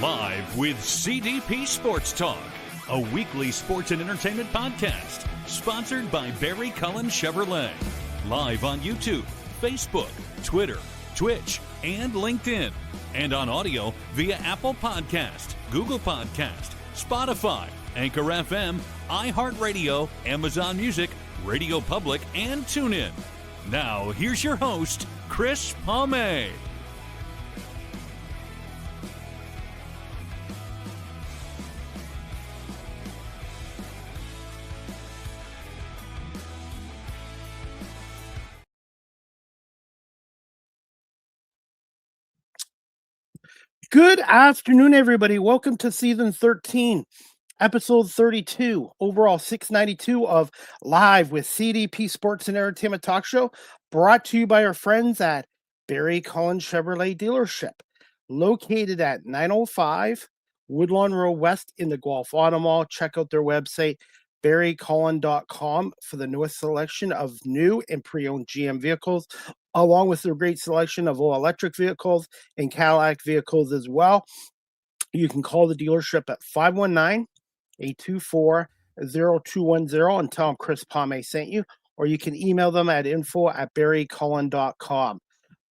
Live with CDP Sports Talk, a weekly sports and entertainment podcast sponsored by Barry Cullen Chevrolet. Live on YouTube, Facebook, Twitter, Twitch, and LinkedIn. And on audio via Apple Podcast, Google Podcast, Spotify, Anchor FM, iHeartRadio, Amazon Music, Radio Public, and TuneIn. Now, here's your host, Chris Palme. Good afternoon, everybody. Welcome to season 13, episode 32, overall 692 of Live with CDP Sports and Entertainment Talk Show, brought to you by our friends at Barry Cullen Chevrolet Dealership, located at 905 Woodlawn Road West in the Guelph Auto Mall. Check out their website, barrycullen.com, for the newest selection of new and pre-owned GM vehicles, along with their great selection of all electric vehicles and Cadillac vehicles as well. You can call the dealership at 519-824-0210 and tell them Chris Palme sent you, or you can email them at info@barrycullen.com.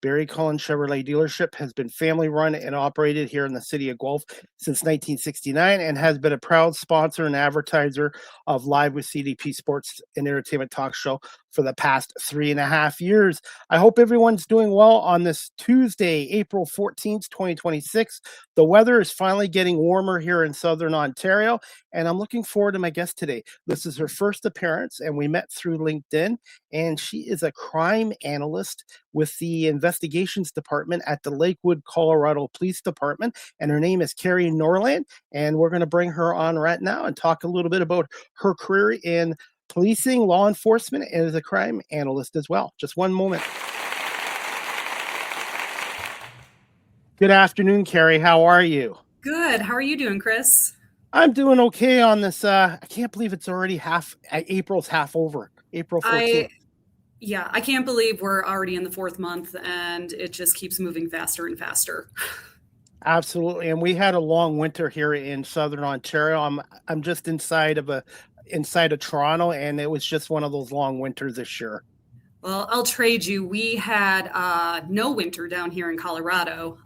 Barry Cullen Chevrolet Dealership has been family run and operated here in the city of Guelph since 1969 and has been a proud sponsor and advertiser of Live with CDP Sports and Entertainment Talk Show for the past 3.5 years. I hope everyone's doing well on this Tuesday, April 14th, 2026. The weather is finally getting warmer here in Southern Ontario, and I'm looking forward to my guest today. This is her first appearance, and we met through LinkedIn, and she is a crime analyst with the investigations department at the Lakewood, Colorado Police Department, and her name is Karie Nordland, and we're going to bring her on right now and talk a little bit about her career in policing, law enforcement, and as a crime analyst as well. Just one moment. Good afternoon, Karie. How are you? Good. How are you doing, Chris? I'm doing okay on this. I can't believe it's already April's half over. April 14th. I can't believe we're already in the 4th month and it just keeps moving faster and faster. Absolutely. And we had a long winter here in Southern Ontario. I'm just inside of Toronto, and it was just one of those long winters this year. Well, I'll trade you. We had no winter down here in Colorado.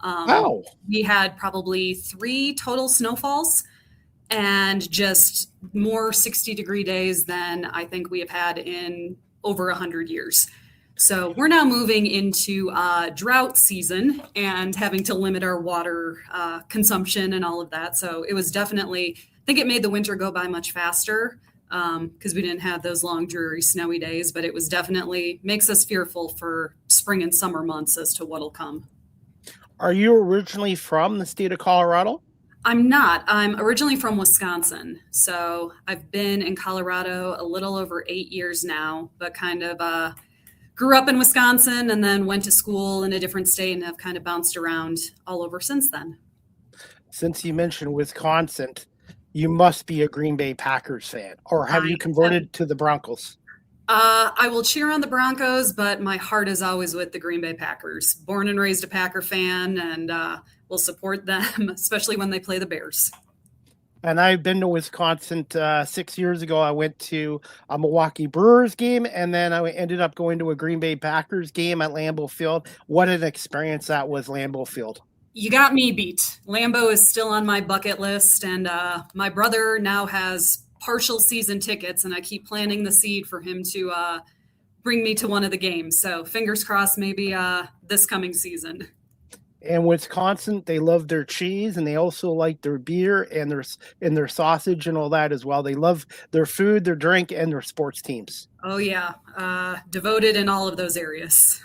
We had probably 3 total snowfalls and just more 60-degree days than I think we have had in over 100 years. So we're now moving into drought season and having to limit our water consumption and all of that. So it was definitely, I think it made the winter go by much faster because we didn't have those long, dreary, snowy days, but it was definitely makes us fearful for spring and summer months as to what'll come. Are you originally from the state of Colorado? I'm not. I'm originally from Wisconsin. So I've been in Colorado a little over 8 years now, but kind of grew up in Wisconsin and then went to school in a different state and have kind of bounced around all over since then. Since you mentioned Wisconsin, you must be a Green Bay Packers fan, or have you converted to the Broncos? I will cheer on the Broncos, but my heart is always with the Green Bay Packers. Born and raised a Packer fan, and will support them, especially when they play the Bears. And I've been to Wisconsin 6 years ago. I went to a Milwaukee Brewers game, and then I ended up going to a Green Bay Packers game at Lambeau Field. What an experience that was, Lambeau Field. You got me beat. Lambeau is still on my bucket list, and my brother now has partial season tickets, and I keep planting the seed for him to bring me to one of the games. So fingers crossed, maybe this coming season. And Wisconsin, they love their cheese, and they also like their beer and their sausage and all that as well. They love their food, their drink, and their sports teams. Oh yeah, devoted in all of those areas.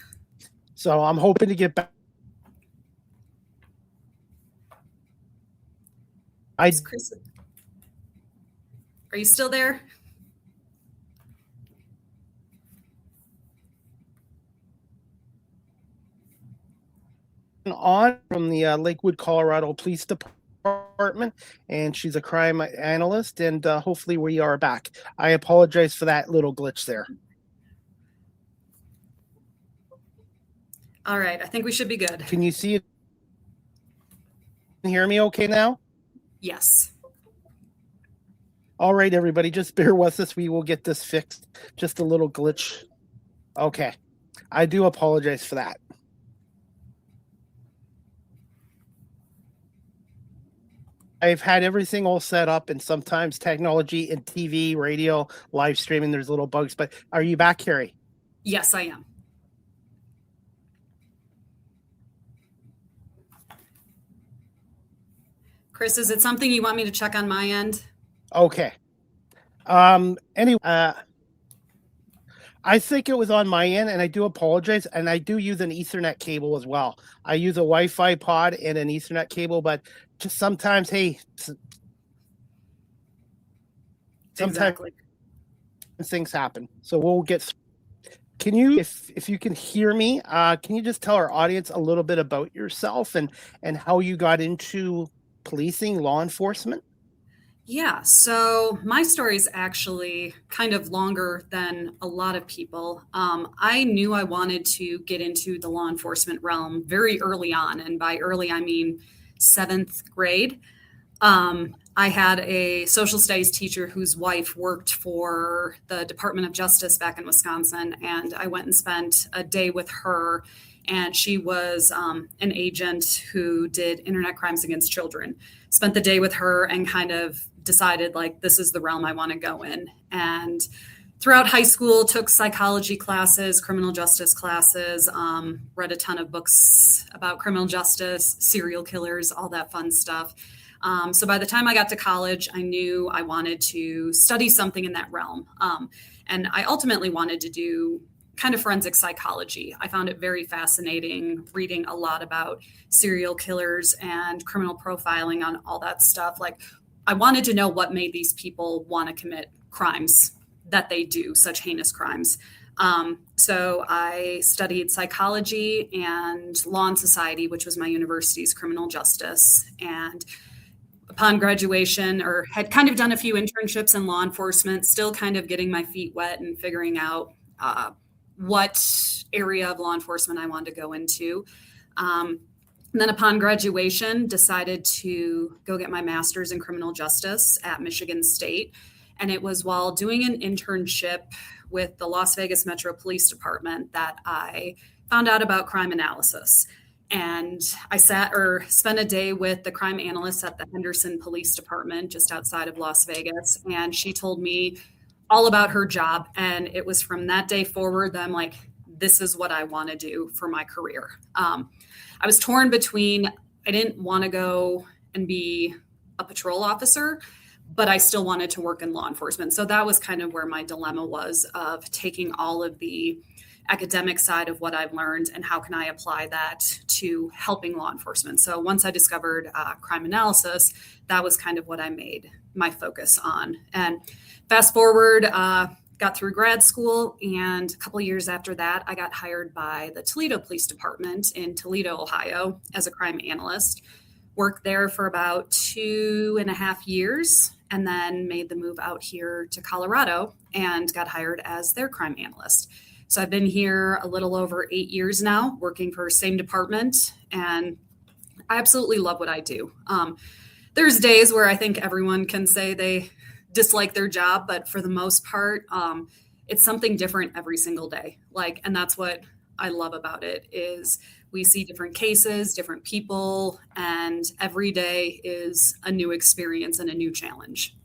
So I'm hoping to get back. Chris, are you still there? On from the Lakewood, Colorado Police Department, and she's a crime analyst, and hopefully we are back. I apologize for that little glitch there. All right, I think we should be good. Can you see it? hear me okay now? Yes. All right, everybody, just bear with us. We will get this fixed. Just a little glitch. Okay. I do apologize for that. I've had everything all set up, and sometimes technology and TV, radio, live streaming, there's little bugs. But are you back, Karie? Yes, I am. Chris, is it something you want me to check on my end? Okay. Anyway, I think it was on my end, and I do apologize. And I do use an Ethernet cable as well. I use a Wi-Fi pod and an Ethernet cable, but just sometimes, hey, Exactly. Things happen. So we'll get. Can you, if you can hear me, can you just tell our audience a little bit about yourself and how you got into policing, law enforcement? Yeah, so my story is actually kind of longer than a lot of people. I knew I wanted to get into the law enforcement realm very early on, and by early I mean 7th grade. I had a social studies teacher whose wife worked for the Department of Justice back in Wisconsin, and I went and spent a day with her. And she was an agent who did internet crimes against children. Spent the day with her and kind of decided, like, this is the realm I want to go in. And throughout high school, took psychology classes, criminal justice classes, read a ton of books about criminal justice, serial killers, all that fun stuff. So by the time I got to college, I knew I wanted to study something in that realm. And I ultimately wanted to do kind of forensic psychology. I found it very fascinating reading a lot about serial killers and criminal profiling on all that stuff. Like, I wanted to know what made these people want to commit crimes that they do, such heinous crimes. So I studied psychology and law and society, which was my university's criminal justice. And upon graduation, or had kind of done a few internships in law enforcement, still kind of getting my feet wet and figuring out what area of law enforcement I wanted to go into. And then upon graduation, decided to go get my master's in criminal justice at Michigan State. And it was while doing an internship with the Las Vegas Metro Police Department that I found out about crime analysis. And I spent a day with the crime analyst at the Henderson Police Department just outside of Las Vegas. And she told me all about her job. And it was from that day forward that I'm like, this is what I want to do for my career. I was torn between, I didn't want to go and be a patrol officer, but I still wanted to work in law enforcement. So that was kind of where my dilemma was, of taking all of the academic side of what I've learned and how can I apply that to helping law enforcement. So once I discovered crime analysis, that was kind of what I made my focus on. And fast forward, got through grad school, and a couple of years after that, I got hired by the Toledo Police Department in Toledo, Ohio, as a crime analyst. Worked there for about 2.5 years, and then made the move out here to Colorado and got hired as their crime analyst. So I've been here a little over 8 years now, working for the same department, and I absolutely love what I do. There's days where I think everyone can say they dislike their job, but for the most part, it's something different every single day. And that's what I love about it, is we see different cases, different people, and every day is a new experience and a new challenge.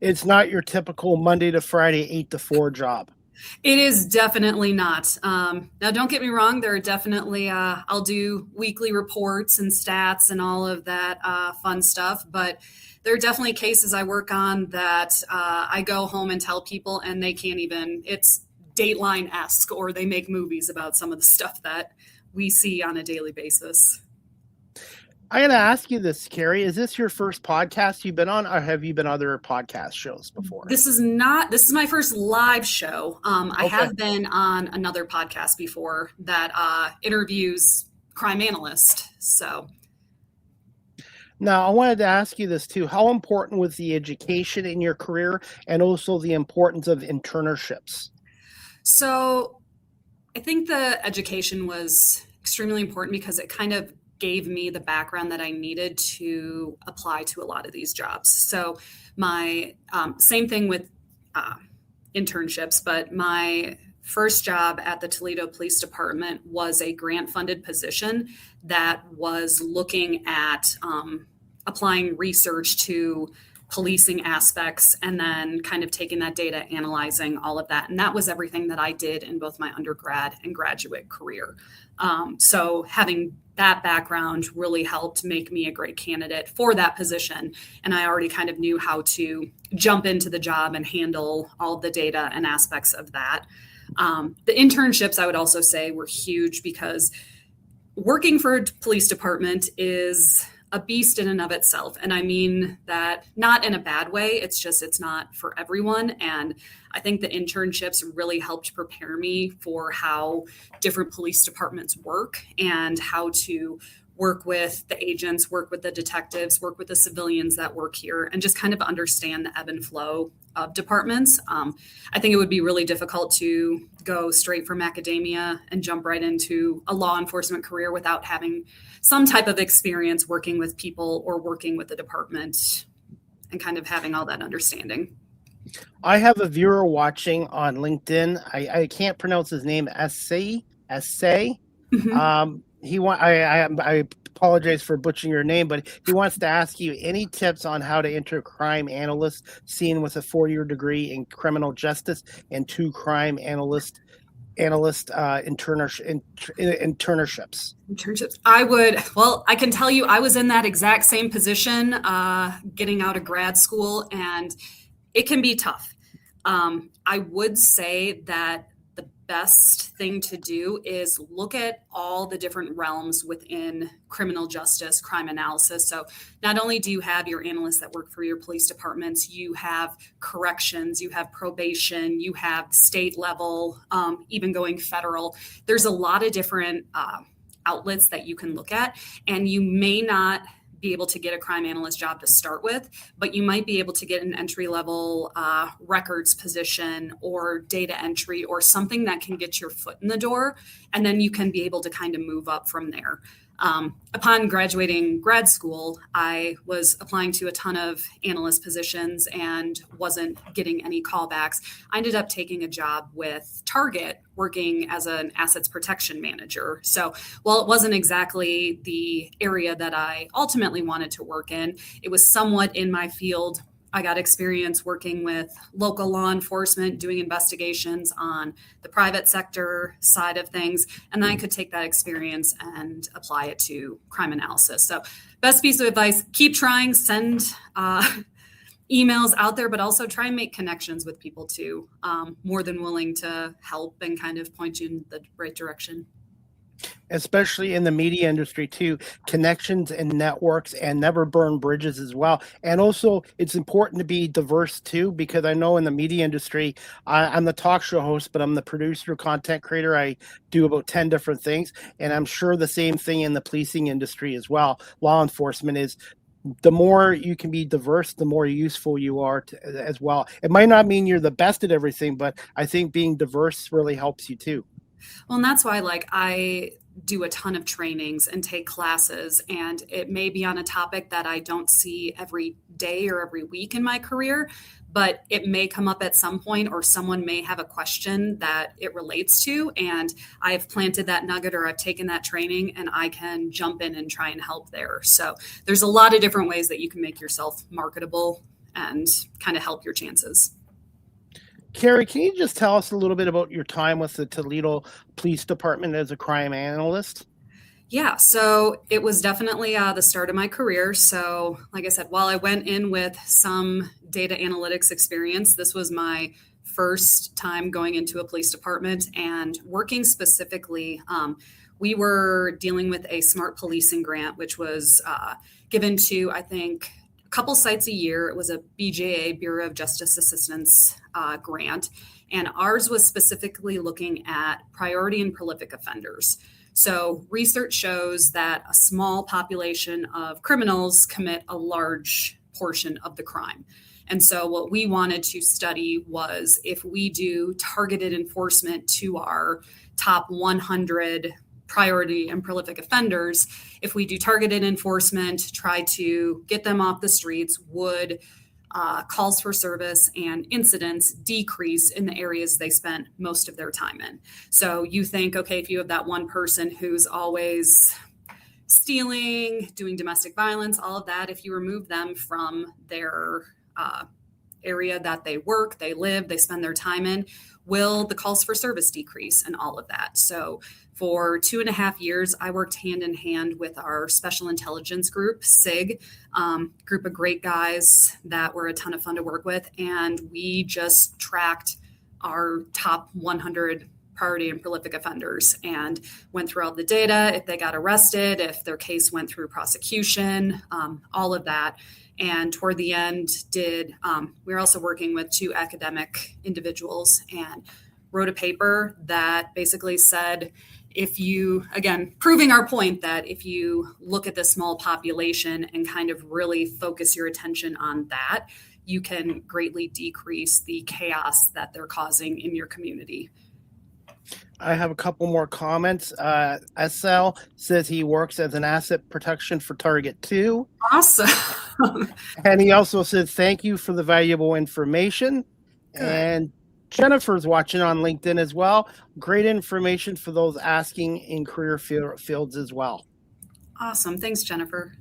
It's not your typical Monday to Friday, 8 to 4 job. It is definitely not. Now, don't get me wrong. There are definitely, I'll do weekly reports and stats and all of that fun stuff, but there are definitely cases I work on that I go home and tell people and they can't even, it's Dateline-esque, or they make movies about some of the stuff that we see on a daily basis. I got to ask you this, Karie. Is this your first podcast you've been on, or have you been on other podcast shows before? This is my first live show. I have been on another podcast before that interviews crime analysts. So. Now, I wanted to ask you this too. How important was the education in your career, and also the importance of internships? So I think the education was extremely important because it kind of gave me the background that I needed to apply to a lot of these jobs. So my same thing with internships, but my first job at the Toledo Police Department was a grant-funded position that was looking at applying research to policing aspects and then kind of taking that data, analyzing all of that. And that was everything that I did in both my undergrad and graduate career. So having that background really helped make me a great candidate for that position. And I already kind of knew how to jump into the job and handle all the data and aspects of that. The internships, I would also say, were huge because working for a police department is a beast in and of itself. And I mean that not in a bad way. It's just, it's not for everyone. And I think the internships really helped prepare me for how different police departments work and how to work with the agents, work with the detectives, work with the civilians that work here, and just kind of understand the ebb and flow of departments. I think it would be really difficult to go straight from academia and jump right into a law enforcement career without having some type of experience working with people or working with the department and kind of having all that understanding. I have a viewer watching on LinkedIn. I can't pronounce his name. Essay. Mm-hmm. I apologize for butchering your name, but he wants to ask you any tips on how to enter crime analyst, seeing with a 4-year degree in criminal justice and 2 crime analyst internships. I can tell you I was in that exact same position getting out of grad school, and it can be tough. I would say that the best thing to do is look at all the different realms within criminal justice, crime analysis. So not only do you have your analysts that work for your police departments, you have corrections, you have probation, you have state level, even going federal. There's a lot of different outlets that you can look at, and you may not be able to get a crime analyst job to start with, but you might be able to get an entry-level records position or data entry or something that can get your foot in the door, and then you can be able to kind of move up from there. Upon graduating grad school, I was applying to a ton of analyst positions and wasn't getting any callbacks. I ended up taking a job with Target working as an assets protection manager. So while it wasn't exactly the area that I ultimately wanted to work in, it was somewhat in my field. I got experience working with local law enforcement, doing investigations on the private sector side of things, and then I could take that experience and apply it to crime analysis. So best piece of advice, keep trying, send emails out there, but also try and make connections with people too. More than willing to help and kind of point you in the right direction. Especially in the media industry too, connections and networks, and never burn bridges as well. And also it's important to be diverse too, because I know in the media industry, I'm the talk show host, but I'm the producer, content creator. I do about 10 different things. And I'm sure the same thing in the policing industry as well. Law enforcement is, the more you can be diverse, the more useful you are as well. It might not mean you're the best at everything, but I think being diverse really helps you too. Well, and that's why I do a ton of trainings and take classes, and it may be on a topic that I don't see every day or every week in my career, but it may come up at some point, or someone may have a question that it relates to, and I've planted that nugget or I've taken that training and I can jump in and try and help there. So there's a lot of different ways that you can make yourself marketable and kind of help your chances. Karie, can you just tell us a little bit about your time with the Toledo Police Department as a crime analyst? Yeah, so it was definitely the start of my career. So like I said, while I went in with some data analytics experience, this was my first time going into a police department and working specifically. We were dealing with a smart policing grant, which was given to, I think, couple sites a year. It was a BJA, Bureau of Justice Assistance grant, and ours was specifically looking at priority and prolific offenders. So research shows that a small population of criminals commit a large portion of the crime. And so what we wanted to study was if we do targeted enforcement to our top 100 priority and prolific offenders, if we do targeted enforcement, try to get them off the streets, would calls for service and incidents decrease in the areas they spent most of their time in. So you think, okay, if you have that one person who's always stealing, doing domestic violence, all of that, if you remove them from their area that they work, they live, they spend their time in, will the calls for service decrease and all of that? So for 2.5 years, I worked hand in hand with our special intelligence group, SIG, group of great guys that were a ton of fun to work with. And we just tracked our top 100 priority and prolific offenders and went through all the data, if they got arrested, if their case went through prosecution, all of that. And toward the end we were also working with 2 academic individuals and wrote a paper that basically said, if you, again, proving our point that if you look at the small population and kind of really focus your attention on that, you can greatly decrease the chaos that they're causing in your community. I have a couple more comments. SL says he works as an asset protection for Target 2. Awesome. And he also says, thank you for the valuable information. Good. And Jennifer's watching on LinkedIn as well. Great information for those asking in career fields as well. Awesome. Thanks, Jennifer.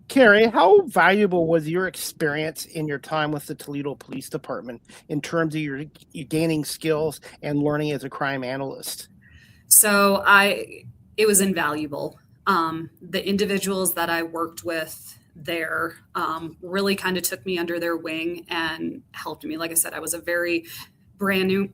Karie, how valuable was your experience in your time with the Toledo Police Department in terms of your gaining skills and learning as a crime analyst? So it was invaluable. The individuals that I worked with there really kind of took me under their wing and helped me. Like I said, I was a very brand new,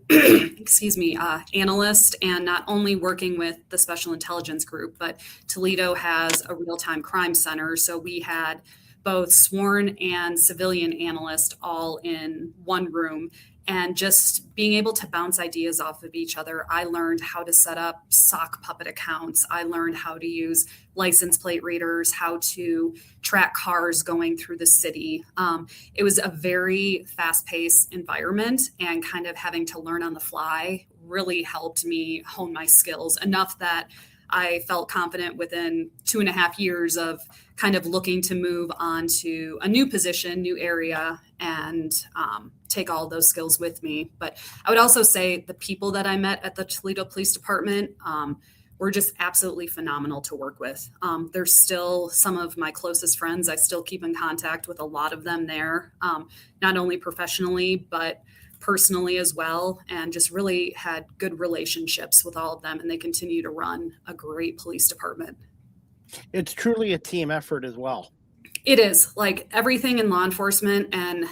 analyst, and not only working with the special intelligence group, but Toledo has a real-time crime center. So we had both sworn and civilian analysts all in one room. And just being able to bounce ideas off of each other, I learned how to set up sock puppet accounts. I learned how to use license plate readers, how to track cars going through the city. It was a very fast-paced environment, and kind of having to learn on the fly really helped me hone my skills enough that I felt confident within 2.5 years of kind of looking to move on to a new position, new area, and take all those skills with me. But I would also say the people that I met at the Toledo Police Department were just absolutely phenomenal to work with. There's still some of my closest friends. I still keep in contact with a lot of them there, not only professionally, but personally as well, and just really had good relationships with all of them. And they continue to run a great police department. It's truly a team effort as well. It is, like everything in law enforcement. And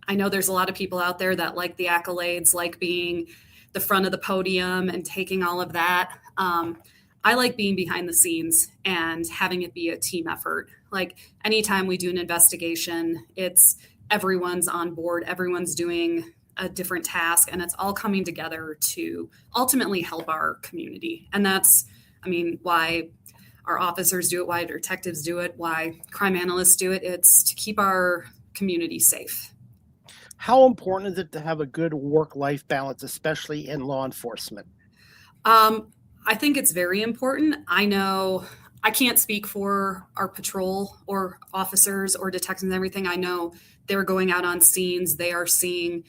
I know there's a lot of people out there that like the accolades, like being the front of the podium and taking all of that. I like being behind the scenes and having it be a team effort. Like anytime we do an investigation, it's everyone's on board, everyone's doing a different task, and it's all coming together to ultimately help our community. And that's, why our officers do it, why detectives do it, why crime analysts do it. It's to keep our community safe. How important is it to have a good work-life balance, especially in law enforcement? I think it's very important. I know I can't speak for our patrol or officers or detectives and everything. I know they're going out on scenes. They are seeing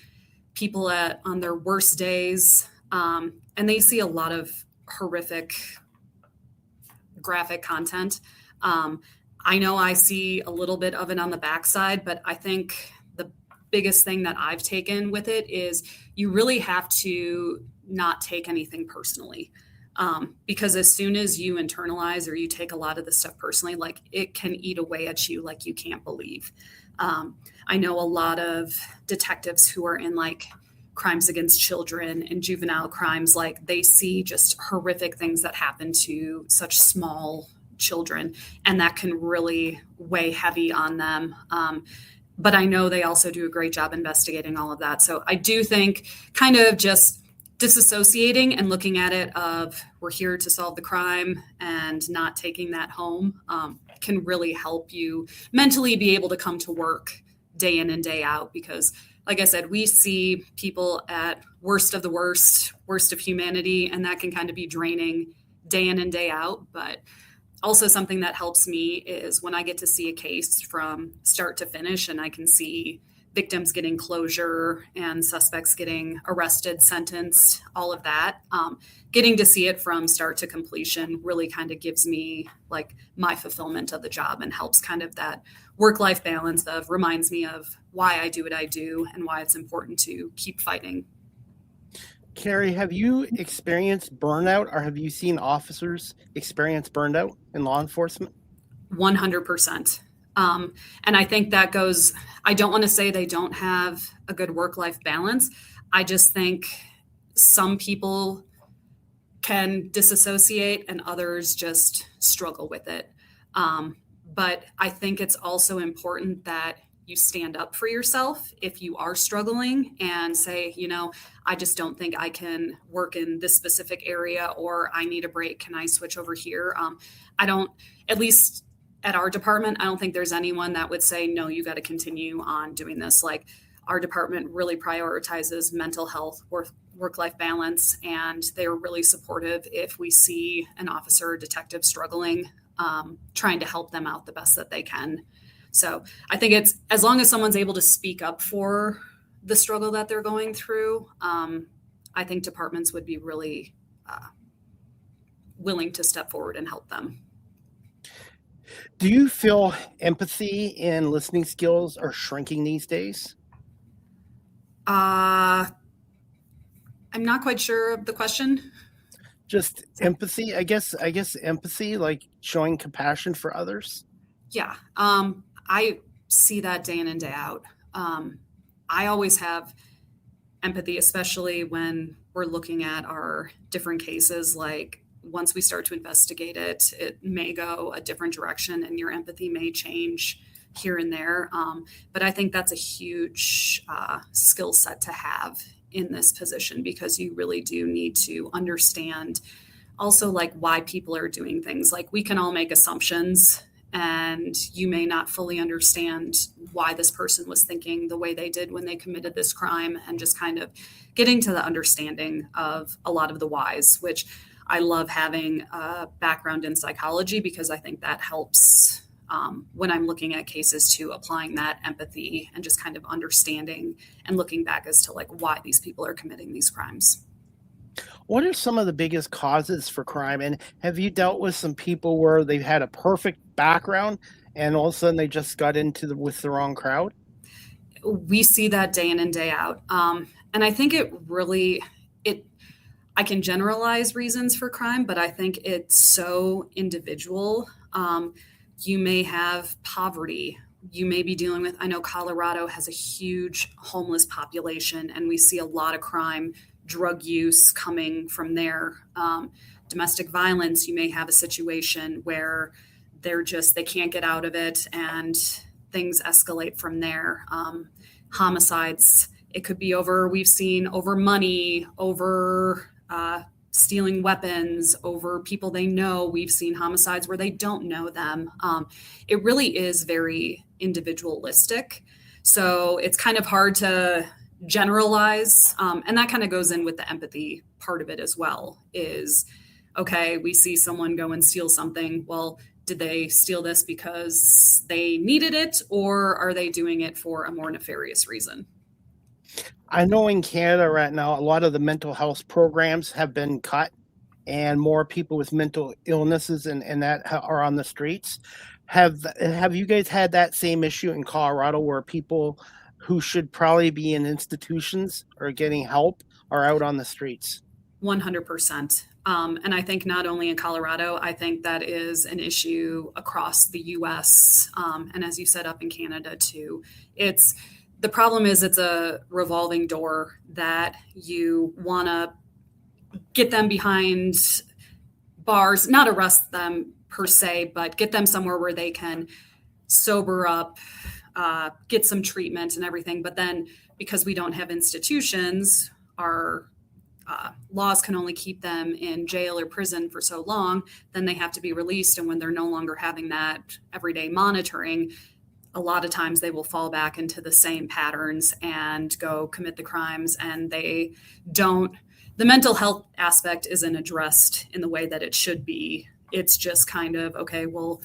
people on their worst days, and they see a lot of horrific graphic content. I know I see a little bit of it on the backside, but I think the biggest thing that I've taken with it is you really have to not take anything personally. Because as soon as you internalize or you take a lot of the stuff personally, like it can eat away at you like you can't believe. I know a lot of detectives who are in like crimes against children and juvenile crimes, like they see just horrific things that happen to such small children, and that can really weigh heavy on them. But I know they also do a great job investigating all of that. So I do think kind of just disassociating and looking at it of we're here to solve the crime and not taking that home can really help you mentally be able to come to work day in and day out. Because like I said, we see people at worst of the worst of humanity, and that can kind of be draining day in and day out, but also something that helps me is when I get to see a case from start to finish and I can see victims getting closure and suspects getting arrested, sentenced, all of that. Getting to see it from start to completion really kind of gives me like my fulfillment of the job and helps kind of that work-life balance of reminds me of why I do what I do and why it's important to keep fighting. Karie, have you experienced burnout, or have you seen officers experience burnout in law enforcement? 100%. And I think that goes, I don't want to say they don't have a good work-life balance. I just think some people can disassociate and others just struggle with it. But I think it's also important that you stand up for yourself if you are struggling and say, I just don't think I can work in this specific area, or I need a break. Can I switch over here? At least at our department, I don't think there's anyone that would say, no, you got to continue on doing this. Like, our department really prioritizes mental health, work-life balance, and they're really supportive if we see an officer or detective struggling, trying to help them out the best that they can. So I think it's, as long as someone's able to speak up for the struggle that they're going through, I think departments would be really willing to step forward and help them. Do you feel empathy and listening skills are shrinking these days? I'm not quite sure of the question. Just empathy, I guess empathy, like showing compassion for others. Yeah. I see that day in and day out. I always have empathy, especially when we're looking at our different cases. Like, once we start to investigate it, it may go a different direction and your empathy may change here and there. But I think that's a huge skill set to have in this position, because you really do need to understand also like why people are doing things. Like, we can all make assumptions, and you may not fully understand why this person was thinking the way they did when they committed this crime, and just kind of getting to the understanding of a lot of the whys, which I love having a background in psychology, because I think that helps when I'm looking at cases too, applying that empathy and just kind of understanding and looking back as to like why these people are committing these crimes. What are some of the biggest causes for crime? And have you dealt with some people where they've had a perfect background and all of a sudden they just got with the wrong crowd? We see that day in and day out. And I think I can generalize reasons for crime, but I think it's so individual. You may have poverty. You may be dealing with, I know Colorado has a huge homeless population, and we see a lot of crime, drug use coming from there. Domestic violence, you may have a situation where they can't get out of it and things escalate from there. Homicides, it could be we've seen over money, over stealing weapons, over people they know. We've seen homicides where they don't know them. It really is very individualistic. So it's kind of hard to generalize. And that kind of goes in with the empathy part of it as well, is, okay, we see someone go and steal something. Well, did they steal this because they needed it, or are they doing it for a more nefarious reason? I know in Canada right now, a lot of the mental health programs have been cut, and more people with mental illnesses and that are on the streets. Have you guys had that same issue in Colorado, where people who should probably be in institutions or getting help are out on the streets? 100%. And I think not only in Colorado, I think that is an issue across the U.S. And as you said, up in Canada too. The problem is it's a revolving door that you want to get them behind bars, not arrest them per se, but get them somewhere where they can sober up, get some treatment and everything. But then because we don't have institutions, our laws can only keep them in jail or prison for so long, then they have to be released. And when they're no longer having that everyday monitoring, a lot of times they will fall back into the same patterns and go commit the crimes, and they don't the mental health aspect isn't addressed in the way that it should be. It's just kind of, okay, well,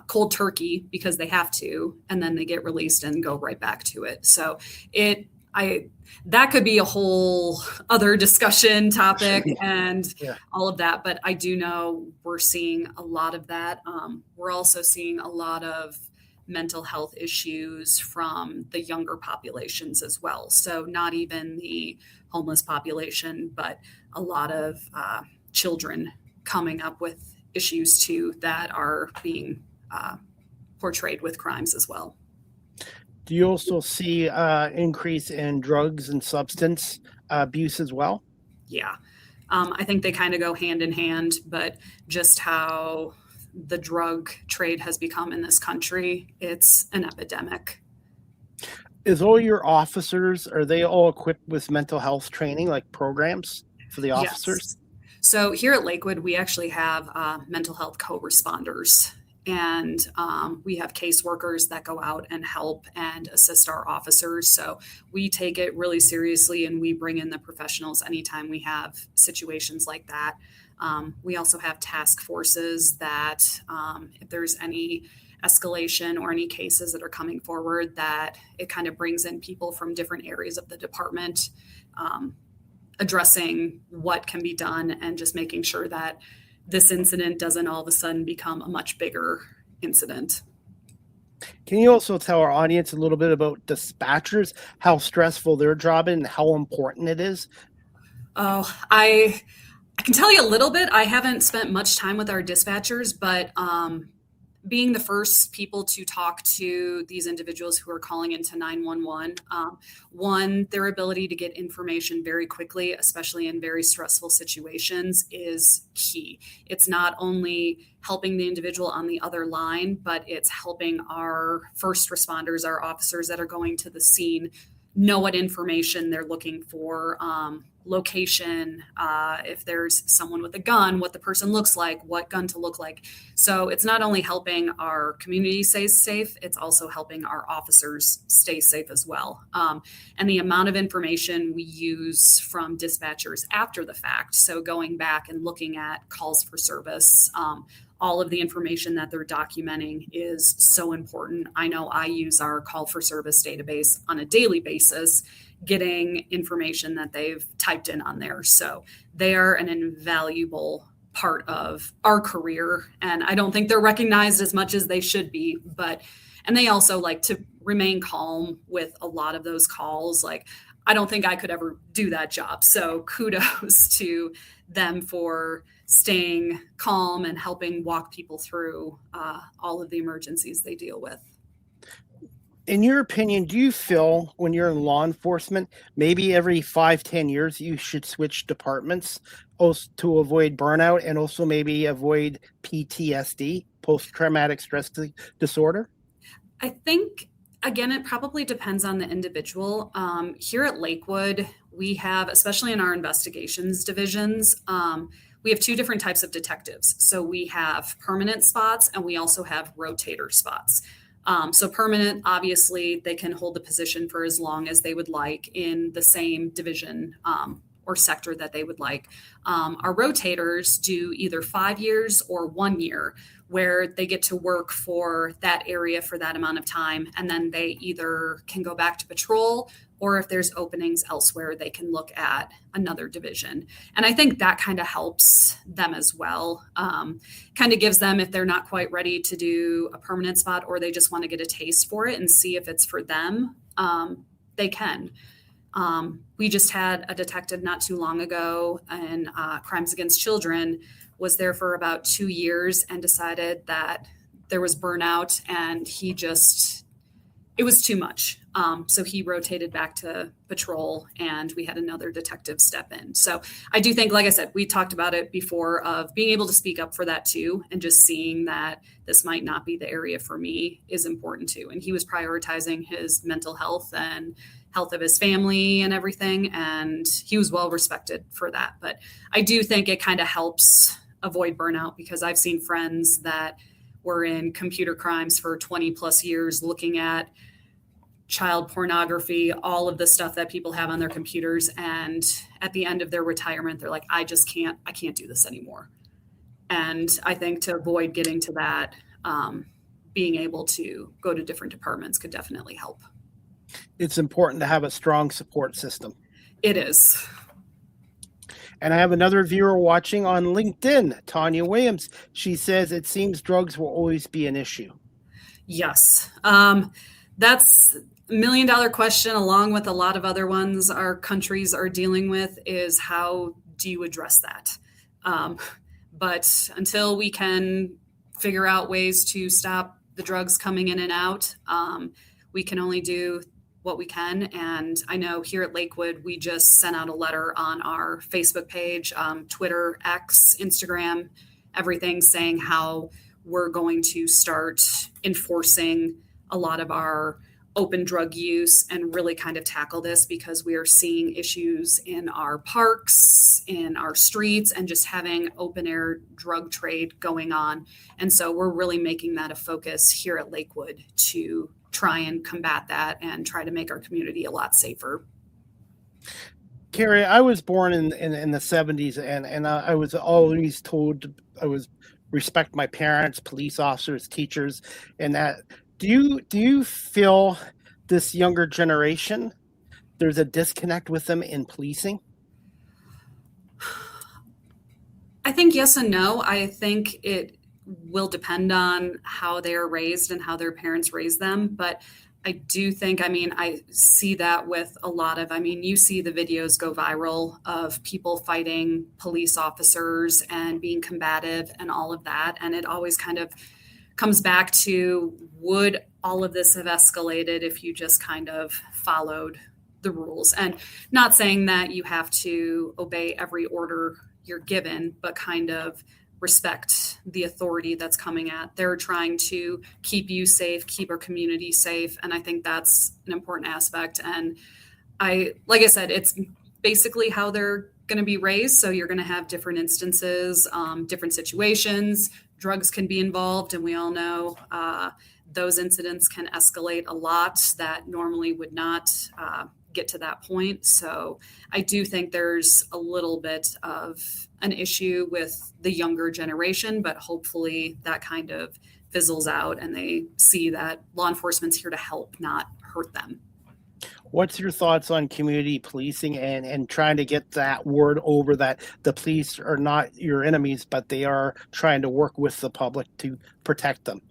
cold turkey because they have to, and then they get released and go right back to it. So that could be a whole other discussion topic and all of that. But I do know we're seeing a lot of that. We're also seeing a lot of mental health issues from the younger populations as well. So not even the homeless population, but a lot of children coming up with issues too that are being portrayed with crimes as well. Do you also see increase in drugs and substance abuse as well? Yeah. I think they kind of go hand in hand, but just how the drug trade has become in this country, it's an epidemic. Is all your officers, are they all equipped with mental health training, like programs for the officers? Yes. So here at Lakewood, we actually have mental health co-responders. And we have caseworkers that go out and help and assist our officers. So we take it really seriously, and we bring in the professionals anytime we have situations like that. We also have task forces that if there's any escalation or any cases that are coming forward, that it kind of brings in people from different areas of the department, addressing what can be done and just making sure that this incident doesn't all of a sudden become a much bigger incident. Can you also tell our audience a little bit about dispatchers, how stressful their job is and how important it is? Oh, I can tell you a little bit. I haven't spent much time with our dispatchers, but being the first people to talk to these individuals who are calling into 911, one, their ability to get information very quickly, especially in very stressful situations, is key. It's not only helping the individual on the other line, but it's helping our first responders, our officers that are going to the scene, know what information they're looking for, location, if there's someone with a gun, what the person looks like, what gun to look like. So it's not only helping our community stay safe, it's also helping our officers stay safe as well. And the amount of information we use from dispatchers after the fact, so going back and looking at calls for service, all of the information that they're documenting is so important. I know I use our call for service database on a daily basis, getting information that they've typed in on there. So they are an invaluable part of our career. And I don't think they're recognized as much as they should be, and they also like to remain calm with a lot of those calls. Like, I don't think I could ever do that job. So kudos to them for staying calm and helping walk people through all of the emergencies they deal with. In your opinion, do you feel when you're in law enforcement, maybe every 5-10 years, you should switch departments also to avoid burnout and also maybe avoid PTSD, post-traumatic stress disorder? I think, again, it probably depends on the individual. Here at Lakewood, we have, especially in our investigations divisions, we have two different types of detectives. So we have permanent spots and we also have rotator spots. So permanent, obviously, they can hold the position for as long as they would like in the same division or sector that they would like. Our rotators do either 5 years or 1 year, where they get to work for that area for that amount of time. And then they either can go back to patrol, or if there's openings elsewhere, they can look at another division. And I think that kind of helps them as well. Kind of gives them, if they're not quite ready to do a permanent spot or they just want to get a taste for it and see if it's for them, they can. We just had a detective not too long ago in crimes against children, was there for about 2 years and decided that there was burnout and it was too much. So he rotated back to patrol and we had another detective step in. So I do think, like I said, we talked about it before, of being able to speak up for that too, and just seeing that this might not be the area for me is important too. And he was prioritizing his mental health and health of his family and everything. And he was well respected for that. But I do think it kind of helps avoid burnout, because I've seen friends that were in computer crimes for 20 plus years looking at child pornography, all of the stuff that people have on their computers. And at the end of their retirement, they're like, I can't do this anymore. And I think to avoid getting to that, being able to go to different departments could definitely help. It's important to have a strong support system. It is. And I have another viewer watching on LinkedIn, Tanya Williams. She says it seems drugs will always be an issue. Yes. That's $1 million question, along with a lot of other ones our countries are dealing with, is how do you address that? But until we can figure out ways to stop the drugs coming in and out, we can only do what we can. And I know here at Lakewood, we just sent out a letter on our Facebook page, Twitter, X, Instagram, everything, saying how we're going to start enforcing a lot of our open drug use and really kind of tackle this, because we are seeing issues in our parks, in our streets, and just having open air drug trade going on. And so we're really making that a focus here at Lakewood to try and combat that and try to make our community a lot safer. Karie, I was born in the 70s, and I was always told I was respect my parents, police officers, teachers, and that. Do you feel this younger generation, there's a disconnect with them in policing? I think yes and no. I think it will depend on how they are raised and how their parents raise them. But I do think, I see that with a lot of, you see the videos go viral of people fighting police officers and being combative and all of that. And it always kind of comes back to, would all of this have escalated if you just kind of followed the rules? And not saying that you have to obey every order you're given, but kind of respect the authority that's coming at. They're trying to keep you safe, keep our community safe. And I think that's an important aspect. And like I said, it's basically how they're going to be raised. So you're going to have different instances, different situations. Drugs can be involved, and we all know those incidents can escalate a lot that normally would not get to that point. So I do think there's a little bit of an issue with the younger generation, but hopefully that kind of fizzles out and they see that law enforcement's here to help, not hurt them. What's your thoughts on community policing and trying to get that word over that the police are not your enemies, but they are trying to work with the public to protect them?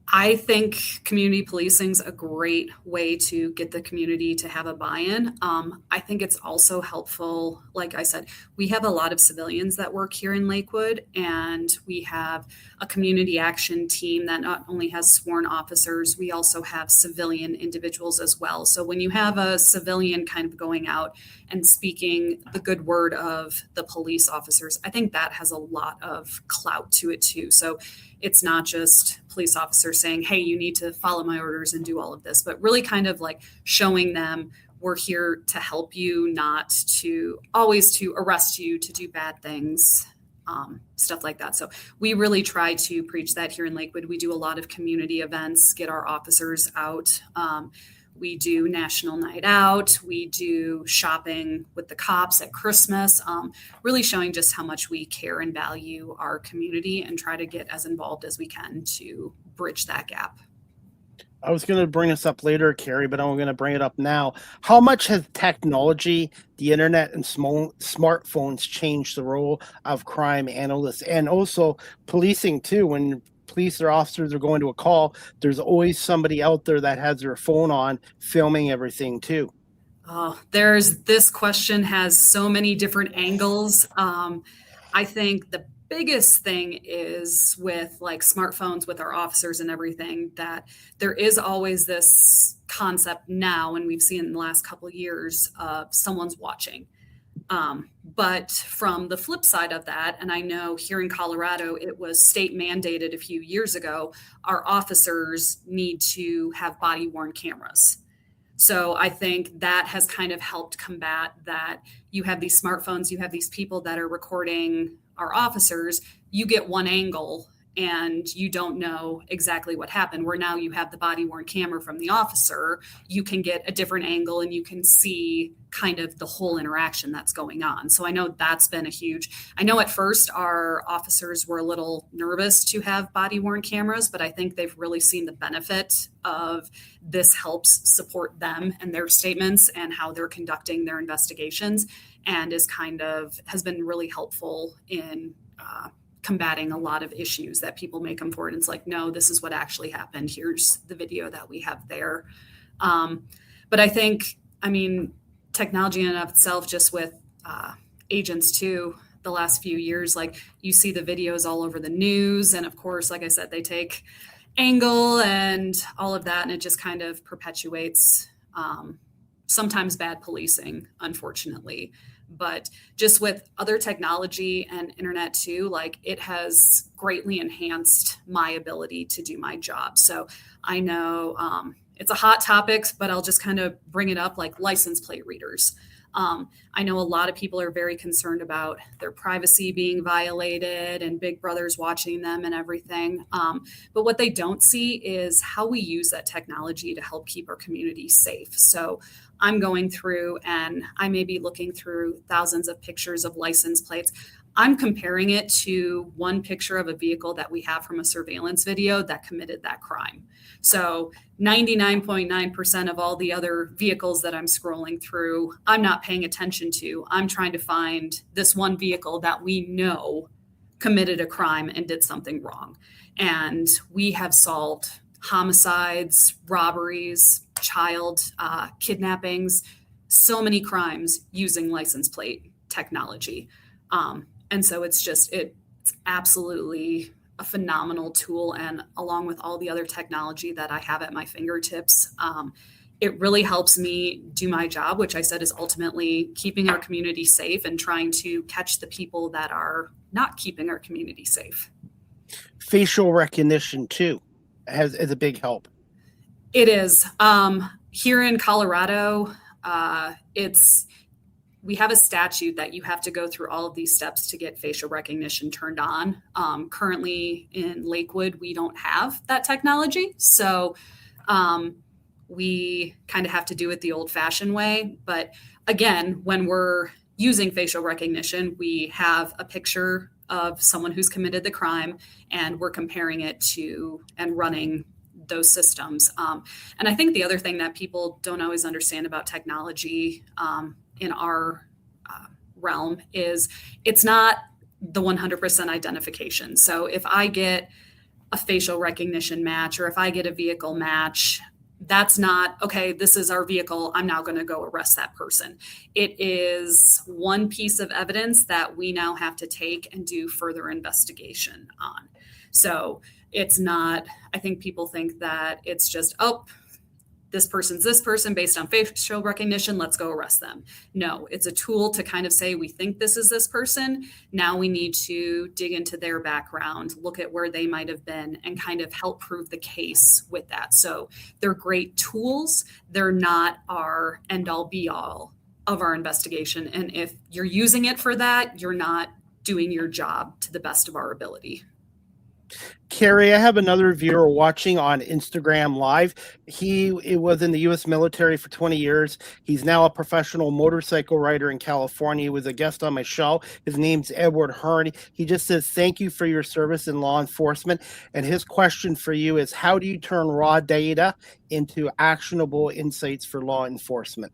I think community policing is a great way to get the community to have a buy-in. I think it's also helpful. Like I said, we have a lot of civilians that work here in Lakewood, and we have a community action team that not only has sworn officers, we also have civilian individuals as well. So when you have a civilian kind of going out and speaking the good word of the police officers, I think that has a lot of clout to it too. So it's not just police officers saying, hey, you need to follow my orders and do all of this, but really kind of like showing them we're here to help you, not to always to arrest you, to do bad things, stuff like that. So we really try to preach that here in Lakewood. We do a lot of community events, get our officers out. We do National Night Out. We do shopping with the cops at Christmas, really showing just how much we care and value our community and try to get as involved as we can to bridge that gap. I was going to bring this up later, Karie, but I'm going to bring it up now. How much has technology, the internet, and smartphones changed the role of crime analysts and also policing too? When police or officers are going to a call, there's always somebody out there that has their phone on filming everything too. This question has so many different angles. I think the biggest thing is with like smartphones with our officers and everything, that there is always this concept now, and we've seen in the last couple of years, of someone's watching. But from the flip side of that, and I know here in Colorado, it was state mandated a few years ago, our officers need to have body worn cameras. So I think that has kind of helped combat that. You have these smartphones, you have these people that are recording our officers, you get one angle and you don't know exactly what happened. Where now you have the body worn camera from the officer, you can get a different angle and you can see kind of the whole interaction that's going on. So I know that's been I know at first our officers were a little nervous to have body worn cameras, but I think they've really seen the benefit of this helps support them and their statements and how they're conducting their investigations, and has been really helpful in combating a lot of issues that people may come forward and it's like, no, this is what actually happened. Here's the video that we have there. But I think, technology in and of itself, just with agents too, the last few years, like you see the videos all over the news. And of course, like I said, they take angle and all of that. And it just kind of perpetuates sometimes bad policing, unfortunately. But just with other technology and internet too, like it has greatly enhanced my ability to do my job. So I know it's a hot topic, but I'll just kind of bring it up, like license plate readers. I know a lot of people are very concerned about their privacy being violated and Big Brother's watching them and everything. But what they don't see is how we use that technology to help keep our community safe. So I'm going through and I may be looking through thousands of pictures of license plates. I'm comparing it to one picture of a vehicle that we have from a surveillance video that committed that crime. So 99.9% of all the other vehicles that I'm scrolling through, I'm not paying attention to. I'm trying to find this one vehicle that we know committed a crime and did something wrong. And we have solved homicides, robberies, child kidnappings, so many crimes using license plate technology. And so it's absolutely a phenomenal tool. And along with all the other technology that I have at my fingertips, it really helps me do my job, which I said is ultimately keeping our community safe and trying to catch the people that are not keeping our community safe. Facial recognition too is a big help. It is. Here in Colorado, we have a statute that you have to go through all of these steps to get facial recognition turned on. Currently in Lakewood, we don't have that technology. So we kind of have to do it the old-fashioned way. But again, when we're using facial recognition, we have a picture of someone who's committed the crime, and we're comparing it to and running those systems. And I think the other thing that people don't always understand about technology in our realm is it's not the 100% identification. So if I get a facial recognition match or if I get a vehicle match, that's not, okay, this is our vehicle, I'm now going to go arrest that person. It is one piece of evidence that we now have to take and do further investigation on. So it's not, I think people think that it's just, this person's this person based on facial recognition, let's go arrest them. No, it's a tool to kind of say, we think this is this person. Now we need to dig into their background, look at where they might have been, and kind of help prove the case with that. So they're great tools. They're not our end all be all of our investigation. And if you're using it for that, you're not doing your job to the best of our ability. Karie, I have another viewer watching on Instagram Live. He was in the U.S. military for 20 years. He's now a professional motorcycle rider in California. He was a guest on my show. His name's Edward Hearn. He just says, thank you for your service in law enforcement. And his question for you is, how do you turn raw data into actionable insights for law enforcement?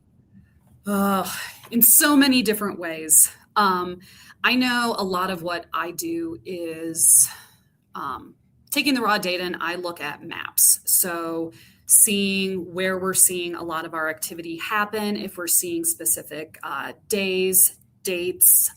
In so many different ways. I know a lot of what I do is taking the raw data and I look at maps. So seeing where we're seeing a lot of our activity happen, if we're seeing specific days, dates,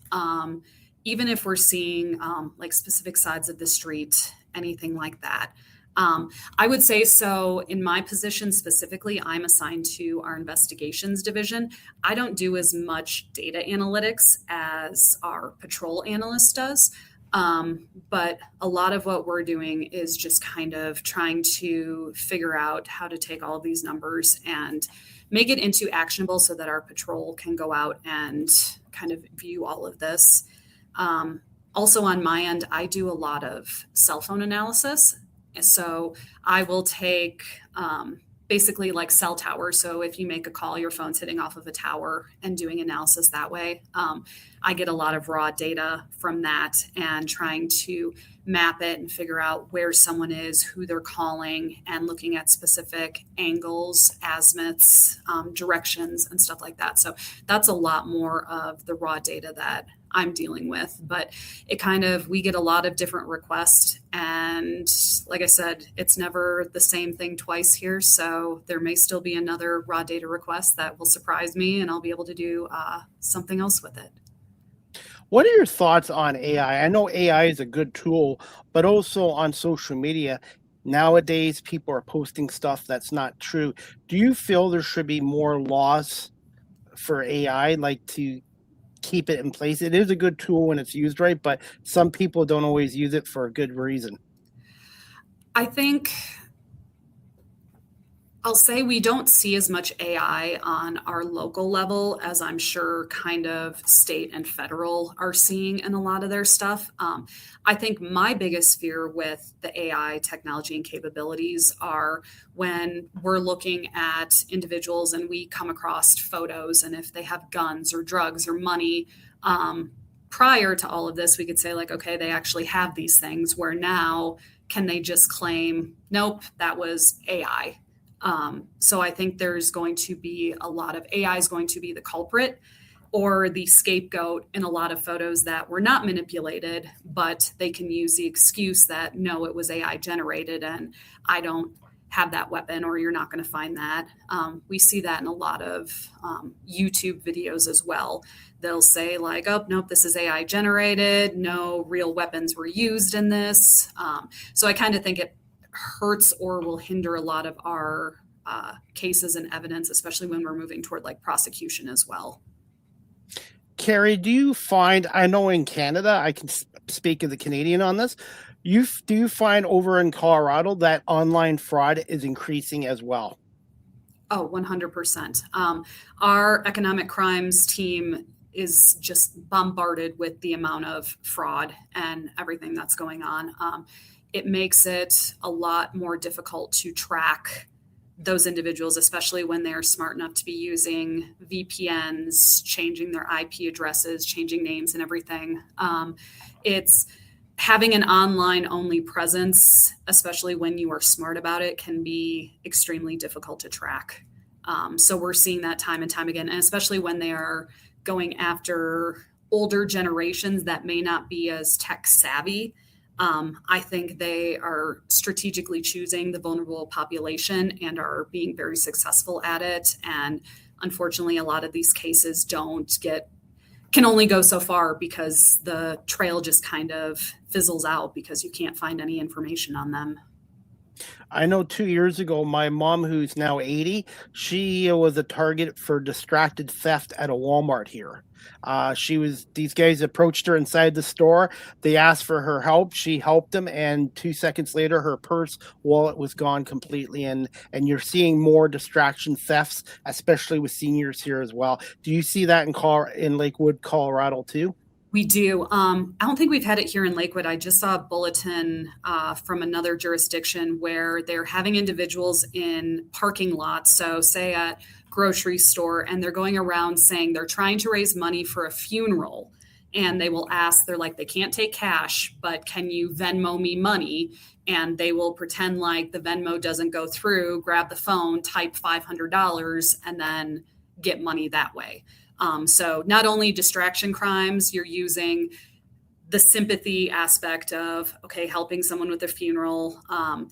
even if we're seeing like specific sides of the street, anything like that. I would say so in my position specifically, I'm assigned to our investigations division. I don't do as much data analytics as our patrol analyst does. But a lot of what we're doing is just kind of trying to figure out how to take all of these numbers and make it into actionable so that our patrol can go out and kind of view all of this. Also on my end, I do a lot of cell phone analysis. So I will take basically like cell towers. So if you make a call, your phone's hitting off of a tower, and doing analysis that way. I get a lot of raw data from that and trying to map it and figure out where someone is, who they're calling, and looking at specific angles, azimuths, directions, and stuff like that. So that's a lot more of the raw data that I'm dealing with, but we get a lot of different requests. And like I said, it's never the same thing twice here. So there may still be another raw data request that will surprise me, and I'll be able to do something else with it. What are your thoughts on AI? I know AI is a good tool, but also on social media. Nowadays, people are posting stuff that's not true. Do you feel there should be more laws for AI, like to keep it in place? It is a good tool when it's used right, but some people don't always use it for a good reason. I think I'll say we don't see as much AI on our local level as I'm sure kind of state and federal are seeing in a lot of their stuff. I think my biggest fear with the AI technology and capabilities are when we're looking at individuals and we come across photos, and if they have guns or drugs or money. Prior to all of this, we could say like, okay, they actually have these things, where now can they just claim, nope, that was AI. So I think there's going to be a lot of AI is going to be the culprit or the scapegoat in a lot of photos that were not manipulated, but they can use the excuse that, no, it was AI generated and I don't have that weapon, or you're not going to find that. We see that in a lot of YouTube videos as well. They'll say like, oh, nope, this is AI generated. No real weapons were used in this. So I kind of think it hurts or will hinder a lot of our cases and evidence, especially when we're moving toward like prosecution as well. Karie, do you find, I know in Canada, I can speak as a Canadian on this, do you find over in Colorado that online fraud is increasing as well? Oh, 100%. Our economic crimes team is just bombarded with the amount of fraud and everything that's going on. It makes it a lot more difficult to track those individuals, especially when they're smart enough to be using VPNs, changing their IP addresses, changing names and everything. It's having an online only presence, especially when you are smart about it, can be extremely difficult to track. So we're seeing that time and time again, and especially when they are going after older generations that may not be as tech savvy. I think they are strategically choosing the vulnerable population and are being very successful at it. And unfortunately, a lot of these cases can only go so far because the trail just kind of fizzles out because you can't find any information on them. I know 2 years ago, my mom, who's now 80, she was a target for distracted theft at a Walmart here. These guys approached her inside the store. They asked for her help. She helped them. And 2 seconds later, her purse wallet was gone completely. And you're seeing more distraction thefts, especially with seniors here as well. Do you see that in Lakewood, Colorado too? We do. I don't think we've had it here in Lakewood. I just saw a bulletin from another jurisdiction where they're having individuals in parking lots. So say a grocery store, and they're going around saying they're trying to raise money for a funeral. And they will ask, they're like, they can't take cash, but can you Venmo me money? And they will pretend like the Venmo doesn't go through, grab the phone, type $500, and then get money that way. So not only distraction crimes, you're using the sympathy aspect of, okay, helping someone with a funeral. And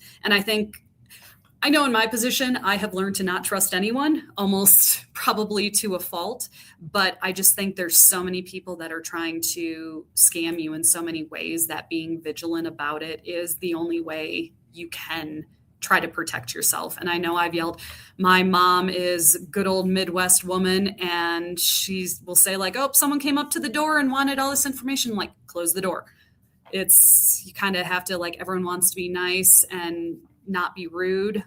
I know in my position, I have learned to not trust anyone, almost probably to a fault. But I just think there's so many people that are trying to scam you in so many ways that being vigilant about it is the only way you can try to protect yourself. And I know I've yelled, my mom is good old Midwest woman, and she will say like, oh, someone came up to the door and wanted all this information, like close the door. You kind of have to, like, everyone wants to be nice and not be rude.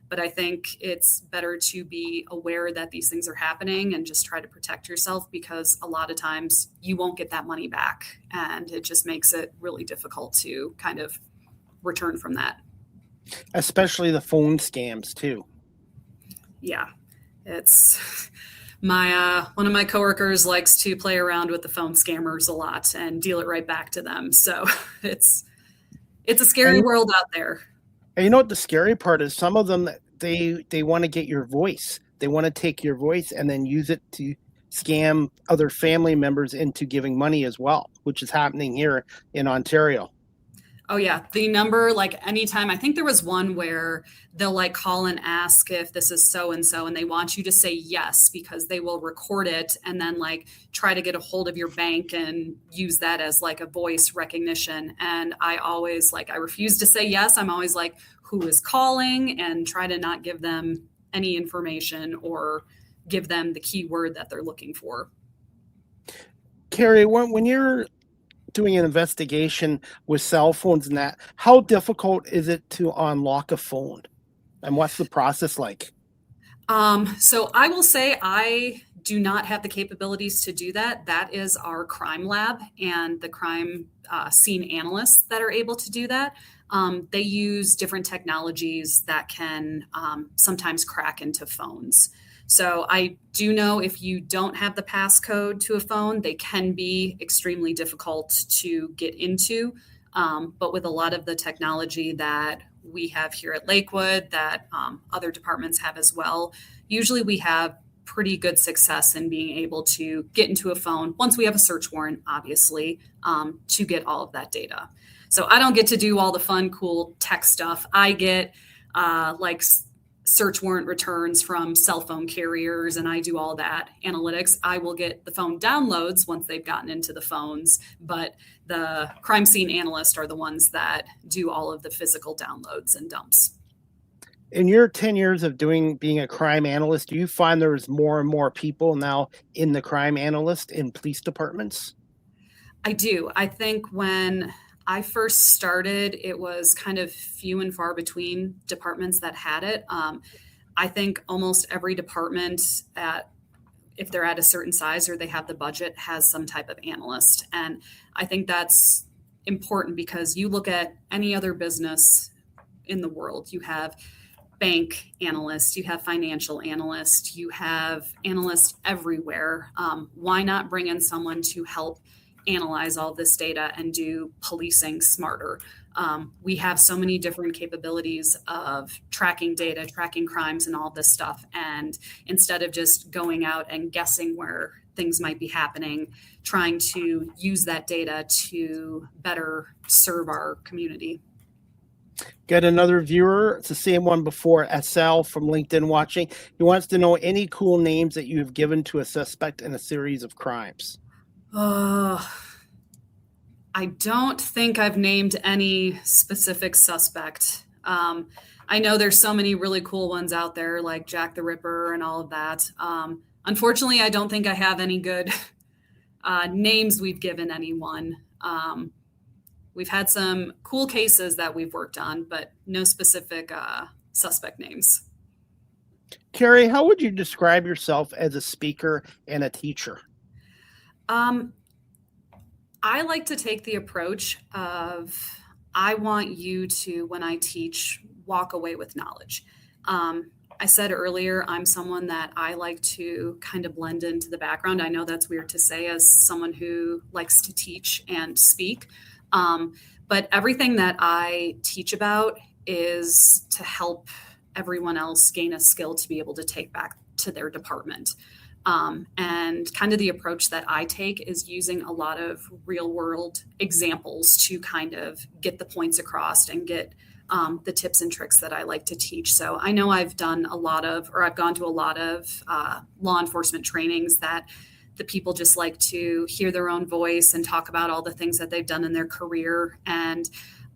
But I think it's better to be aware that these things are happening and just try to protect yourself, because a lot of times you won't get that money back. And it just makes it really difficult to kind of return from that. Especially the phone scams too. Yeah, it's one of my coworkers likes to play around with the phone scammers a lot and deal it right back to them. So it's a scary world out there. And you know what the scary part is? Some of them, they want to get your voice. They want to take your voice and then use it to scam other family members into giving money as well, which is happening here in Ontario. Oh yeah, the number, like anytime, I think there was one where they'll like call and ask if this is so and so, and they want you to say yes because they will record it and then like try to get a hold of your bank and use that as like a voice recognition. And I always I refuse to say yes. I'm always like, who is calling, and try to not give them any information or give them the keyword that they're looking for. Karie, when you're doing an investigation with cell phones and that, how difficult is it to unlock a phone, and what's the process like? So I will say I do not have the capabilities to do that. That is our crime lab and the crime scene analysts that are able to do that. They use different technologies that can sometimes crack into phones. So I do know if you don't have the passcode to a phone, they can be extremely difficult to get into. But with a lot of the technology that we have here at Lakewood, that other departments have as well, usually we have pretty good success in being able to get into a phone once we have a search warrant, obviously, to get all of that data. So I don't get to do all the fun, cool tech stuff. I get search warrant returns from cell phone carriers, and I do all that analytics. I will get the phone downloads once they've gotten into the phones, but the crime scene analysts are the ones that do all of the physical downloads and dumps. In your 10 years of being a crime analyst, do you find there's more and more people now in the crime analyst in police departments? I do. I think when I first started, it was kind of few and far between departments that had it. I think almost every department, if they're at a certain size or they have the budget, has some type of analyst. And I think that's important because you look at any other business in the world, you have bank analysts, you have financial analysts, you have analysts everywhere. Why not bring in someone to help analyze all this data and do policing smarter? We have so many different capabilities of tracking data, tracking crimes and all this stuff. And instead of just going out and guessing where things might be happening, trying to use that data to better serve our community. Got another viewer. It's the same one before, SL from LinkedIn watching. He wants to know any cool names that you have given to a suspect in a series of crimes. I don't think I've named any specific suspect. I know there's so many really cool ones out there, like Jack the Ripper and all of that. Unfortunately, I don't think I have any good names we've given anyone. We've had some cool cases that we've worked on, but no specific suspect names. Karie, how would you describe yourself as a speaker and a teacher? I like to take the approach of, I want you to, when I teach, walk away with knowledge. I said earlier, I'm someone that I like to kind of blend into the background. I know that's weird to say as someone who likes to teach and speak. But everything that I teach about is to help everyone else gain a skill to be able to take back to their department. And kind of the approach that I take is using a lot of real world examples to kind of get the points across and get the tips and tricks that I like to teach. So I know I've done I've gone to a lot of law enforcement trainings that the people just like to hear their own voice and talk about all the things that they've done in their career. And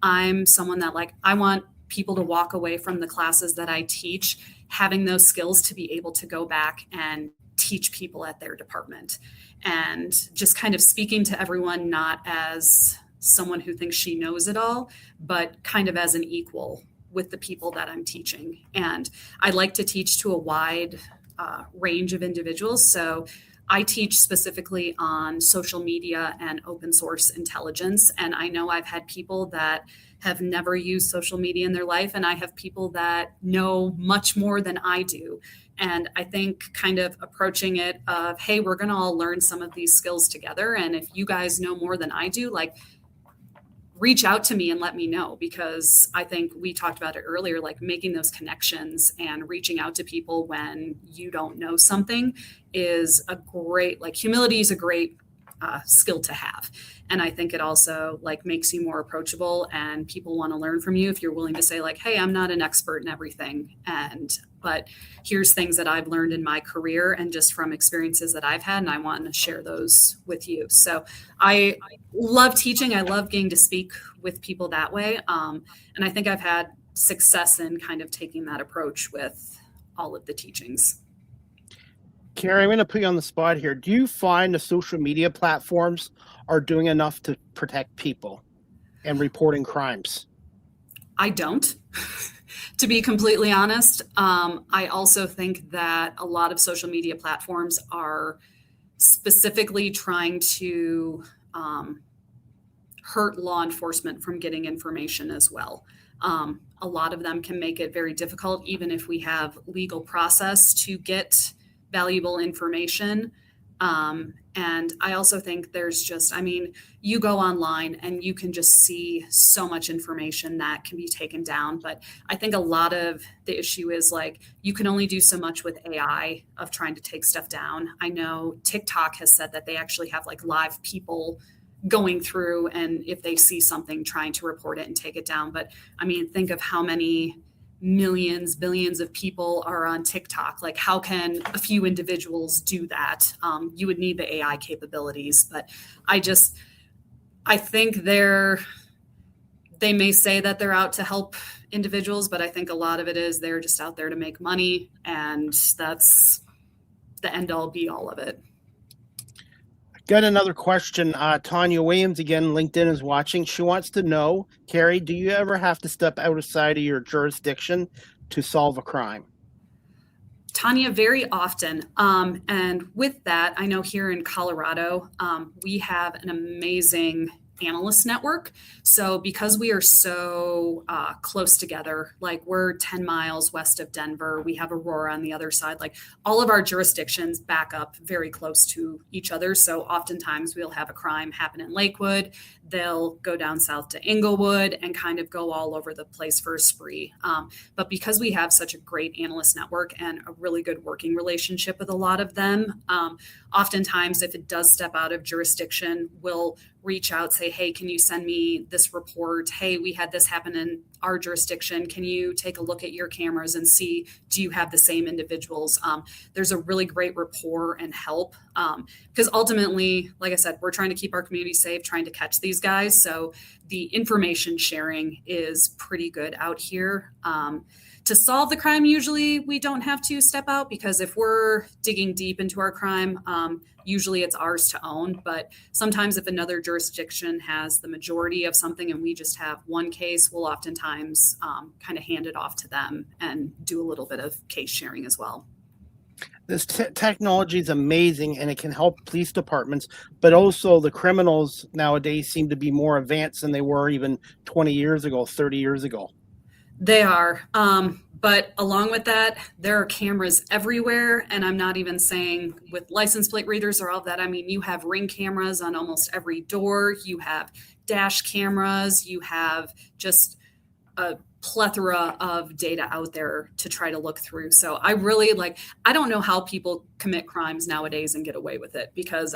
I'm someone that I want people to walk away from the classes that I teach, having those skills to be able to go back and teach people at their department, and just kind of speaking to everyone, not as someone who thinks she knows it all, but kind of as an equal with the people that I'm teaching. And I like to teach to a wide range of individuals. So I teach specifically on social media and open source intelligence. And I know I've had people that have never used social media in their life, and I have people that know much more than I do. And I think kind of approaching it of, hey, we're going to all learn some of these skills together. And if you guys know more than I do, like, reach out to me and let me know, because I think we talked about it earlier, like making those connections and reaching out to people when you don't know something is a great, like, humility is a great skill to have. And I think it also like makes you more approachable, and people want to learn from you if you're willing to say like, hey, I'm not an expert in everything, but here's things that I've learned in my career and just from experiences that I've had, and I want to share those with you. So I love teaching. I love getting to speak with people that way. And I think I've had success in kind of taking that approach with all of the teachings. Karie, I'm going to put you on the spot here. Do you find the social media platforms are doing enough to protect people and reporting crimes? I don't. To be completely honest, I also think that a lot of social media platforms are specifically trying to hurt law enforcement from getting information as well. A lot of them can make it very difficult, even if we have legal process to get valuable information. And I also think there's just, I mean, you go online and you can just see so much information that can be taken down. But I think a lot of the issue is like, you can only do so much with AI of trying to take stuff down. I know TikTok has said that they actually have like live people going through, and if they see something, trying to report it and take it down. But I mean, think of how many millions, billions of people are on TikTok. Like, how can a few individuals do that? You would need the AI capabilities, but I think they may say that they're out to help individuals, but I think a lot of it is they're just out there to make money, and that's the end all be all of it. Got another question. Tanya Williams, again, LinkedIn is watching. She wants to know, Karie, do you ever have to step outside of your jurisdiction to solve a crime? Tanya, very often. And with that, I know here in Colorado, we have an amazing Analyst network. So because we are so close together, like we're 10 miles west of Denver, we have Aurora on the other side, like all of our jurisdictions back up very close to each other. So oftentimes we'll have a crime happen in Lakewood, they'll go down south to Inglewood and kind of go all over the place for a spree. But because we have such a great Analyst network and a really good working relationship with a lot of them, oftentimes if it does step out of jurisdiction, we'll reach out, say, hey, can you send me this report? Hey, we had this happen in our jurisdiction. Can you take a look at your cameras and see, do you have the same individuals? There's a really great rapport and help, because ultimately, like I said, we're trying to keep our community safe, trying to catch these guys. So the information sharing is pretty good out here. To solve the crime, usually we don't have to step out, because if we're digging deep into our crime, usually it's ours to own. But sometimes if another jurisdiction has the majority of something and we just have one case, we'll oftentimes kind of hand it off to them and do a little bit of case sharing as well. This technology is amazing, and it can help police departments, but also the criminals nowadays seem to be more advanced than they were even 20 years ago, 30 years ago. They are. But along with that, there are cameras everywhere. And I'm not even saying with license plate readers or all of that. I mean, you have Ring cameras on almost every door. You have dash cameras. You have just a plethora of data out there to try to look through. So I really I don't know how people commit crimes nowadays and get away with it, because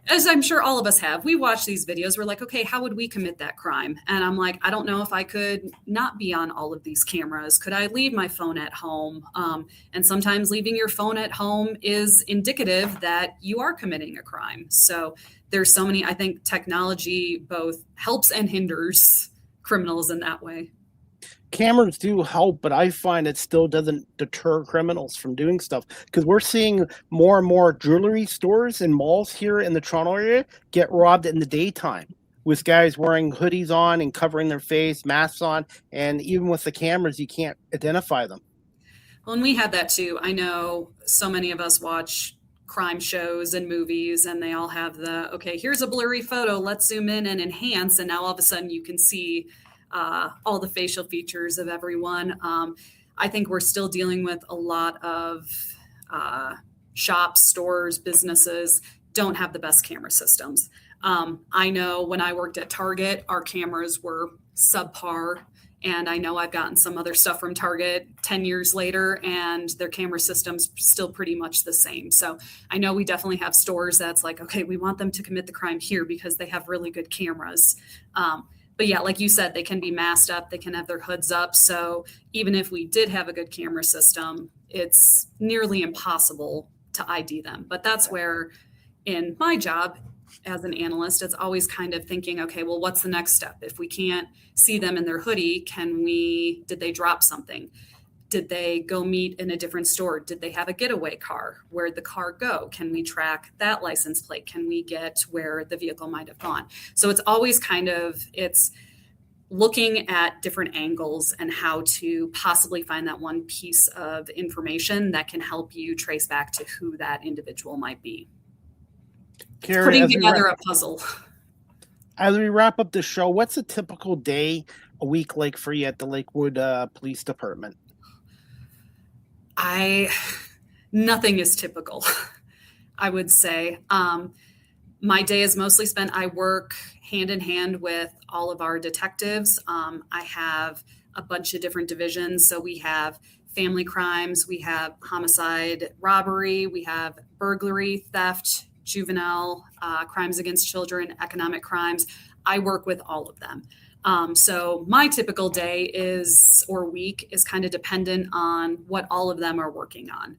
as I'm sure all of us have, we watch these videos. We're like, okay, how would we commit that crime? And I'm like, I don't know if I could not be on all of these cameras. Could I leave my phone at home? And sometimes leaving your phone at home is indicative that you are committing a crime. So there's so many, I think technology both helps and hinders criminals in that way. Cameras do help, but I find it still doesn't deter criminals from doing stuff, because we're seeing more and more jewelry stores and malls here in the Toronto area get robbed in the daytime. with guys wearing hoodies on and covering their face, masks on, and even with the cameras, you can't identify them. Well, and we had that too. I know so many of us watch crime shows and movies, and they all have okay, here's a blurry photo, let's zoom in and enhance, and now all of a sudden you can see all the facial features of everyone. I think we're still dealing with a lot of shops, stores, businesses don't have the best camera systems. I know when I worked at Target, our cameras were subpar. And I know I've gotten some other stuff from Target 10 years later, and their camera system's still pretty much the same. So I know we definitely have stores that's like, okay, we want them to commit the crime here because they have really good cameras. But yeah, like you said, they can be masked up, they can have their hoods up. So even if we did have a good camera system, it's nearly impossible to ID them. But that's where in my job as an analyst, it's always kind of thinking, okay, well, what's the next step? If we can't see them in their hoodie, did they drop something? Did they go meet in a different store? Did they have a getaway car? Where'd the car go? Can we track that license plate? Can we get where the vehicle might have gone? So it's always it's looking at different angles and how to possibly find that one piece of information that can help you trace back to who that individual might be. Karie, putting together a puzzle. As we wrap up the show, what's a typical day, a week like for you at the Lakewood Police Department? Nothing is typical, I would say. My day is mostly spent, I work hand in hand with all of our detectives. I have a bunch of different divisions. So we have family crimes, we have homicide, robbery, we have burglary, theft, juvenile, crimes against children, economic crimes. I work with all of them. So my typical day or week is kind of dependent on what all of them are working on.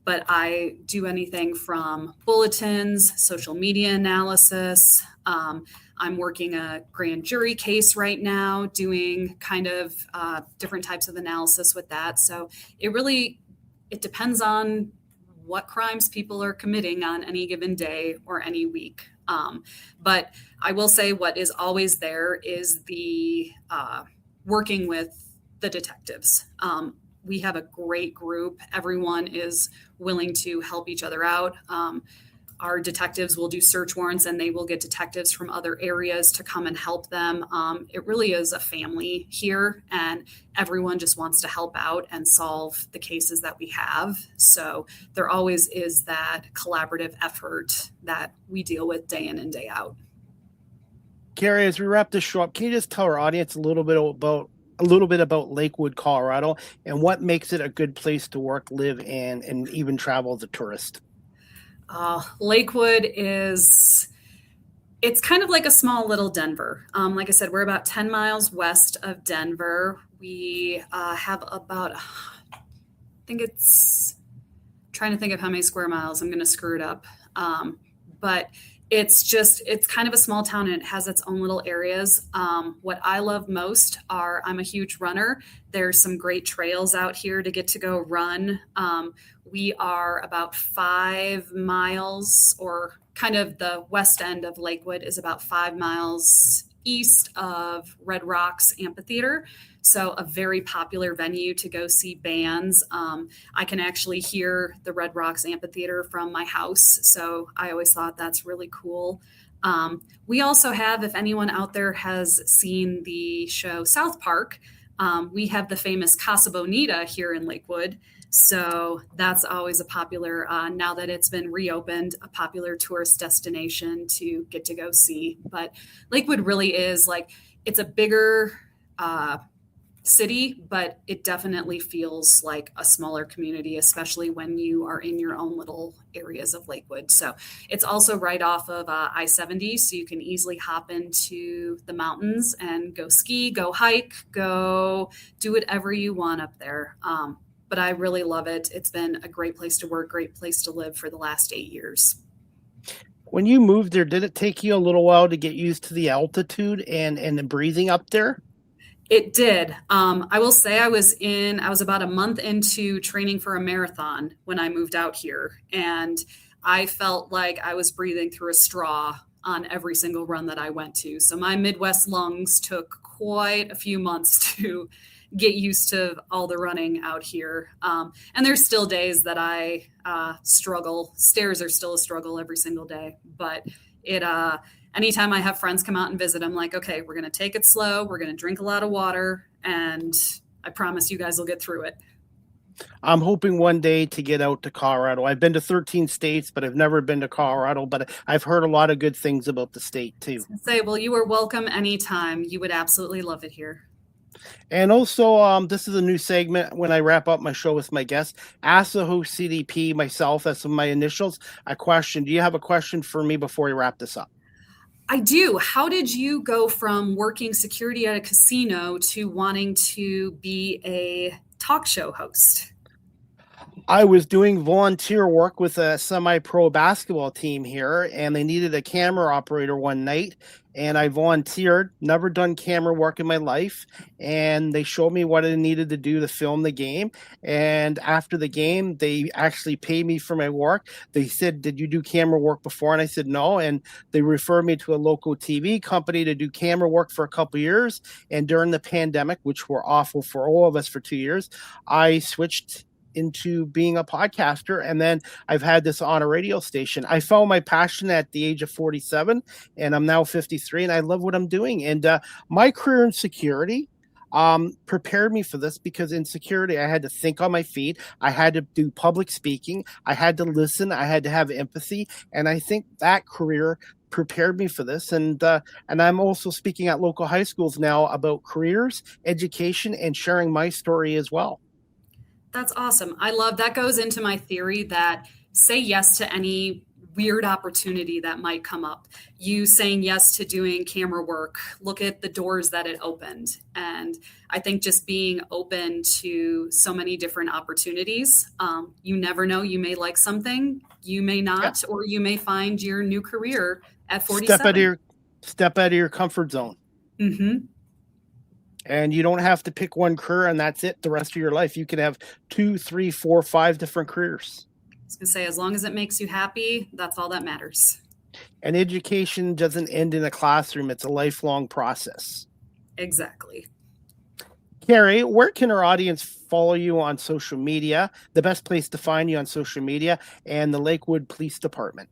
But I do anything from bulletins, social media analysis. I'm working a grand jury case right now, doing kind of different types of analysis with that. So it depends on what crimes people are committing on any given day or any week. But I will say what is always there is the working with the detectives. We have a great group. Everyone is willing to help each other out. Our detectives will do search warrants and they will get detectives from other areas to come and help them. It really is a family here and everyone just wants to help out and solve the cases that we have. So there always is that collaborative effort that we deal with day in and day out. Karie, as we wrap this show up, can you just tell our audience a little bit about Lakewood, Colorado, and what makes it a good place to work, live, and even travel as a tourist? Lakewood it's kind of like a small little Denver. Like I said, we're about 10 miles west of Denver. We have about, trying to think of how many square miles. I'm going to screw it up. But it's kind of a small town and it has its own little areas. What I love most I'm a huge runner. There's some great trails out here to get to go run. We are about 5 miles, or kind of the west end of Lakewood is about 5 miles east of Red Rocks Amphitheater. So a very popular venue to go see bands. I can actually hear the Red Rocks Amphitheater from my house. So I always thought that's really cool. We also have, if anyone out there has seen the show South Park, we have the famous Casa Bonita here in Lakewood. So that's always a popular, now that it's been reopened, a popular tourist destination to get to go see. But Lakewood really is it's a bigger city, but it definitely feels like a smaller community, especially when you are in your own little areas of Lakewood. So it's also right off of I-70, so you can easily hop into the mountains and go ski, go hike, go do whatever you want up there. But I really love it. It's been a great place to work, great place to live for the last 8 years. When you moved there, did it take you a little while to get used to the altitude and the breathing up there? It did. I will say I was about a month into training for a marathon when I moved out here, and I felt like I was breathing through a straw on every single run that I went to. So my Midwest lungs took quite a few months to get used to all the running out here. And there's still days that I struggle. Stairs are still a struggle every single day, but anytime I have friends come out and visit, I'm like, okay, we're going to take it slow. We're going to drink a lot of water, and I promise you guys will get through it. I'm hoping one day to get out to Colorado. I've been to 13 states, but I've never been to Colorado, but I've heard a lot of good things about the state too. Well, you are welcome anytime. You would absolutely love it here. And also, this is a new segment when I wrap up my show with my guests. Ask the host CDP, myself, that's my initials, a question. Do you have a question for me before we wrap this up? I do. How did you go from working security at a casino to wanting to be a talk show host? I was doing volunteer work with a semi-pro basketball team here, and they needed a camera operator one night, and I volunteered, never done camera work in my life, and they showed me what I needed to do to film the game, and after the game, they actually paid me for my work. They said, did you do camera work before? And I said, no, and they referred me to a local TV company to do camera work for a couple years, and during the pandemic, which were awful for all of us for 2 years, I switched into being a podcaster, and then I've had this on a radio station. I found my passion at the age of 47, and I'm now 53, and I love what I'm doing. And my career in security prepared me for this, because in security, I had to think on my feet. I had to do public speaking. I had to listen. I had to have empathy. And I think that career prepared me for this. And I'm also speaking at local high schools now about careers, education, and sharing my story as well. That's awesome. I love that. Goes into my theory that say yes to any weird opportunity that might come up. You saying yes to doing camera work, look at the doors that it opened. And I think just being open to so many different opportunities, you never know, you may like something, you may not, or you may find your new career at 47. Step out of your comfort zone. Mm-hmm. And you don't have to pick one career and that's it the rest of your life. You can have 2, 3, 4, 5 different careers. I was going to say, as long as it makes you happy, that's all that matters. And education doesn't end in a classroom. It's a lifelong process. Exactly. Karie, where can our audience follow you on social media? The best place to find you on social media, and the Lakewood Police Department.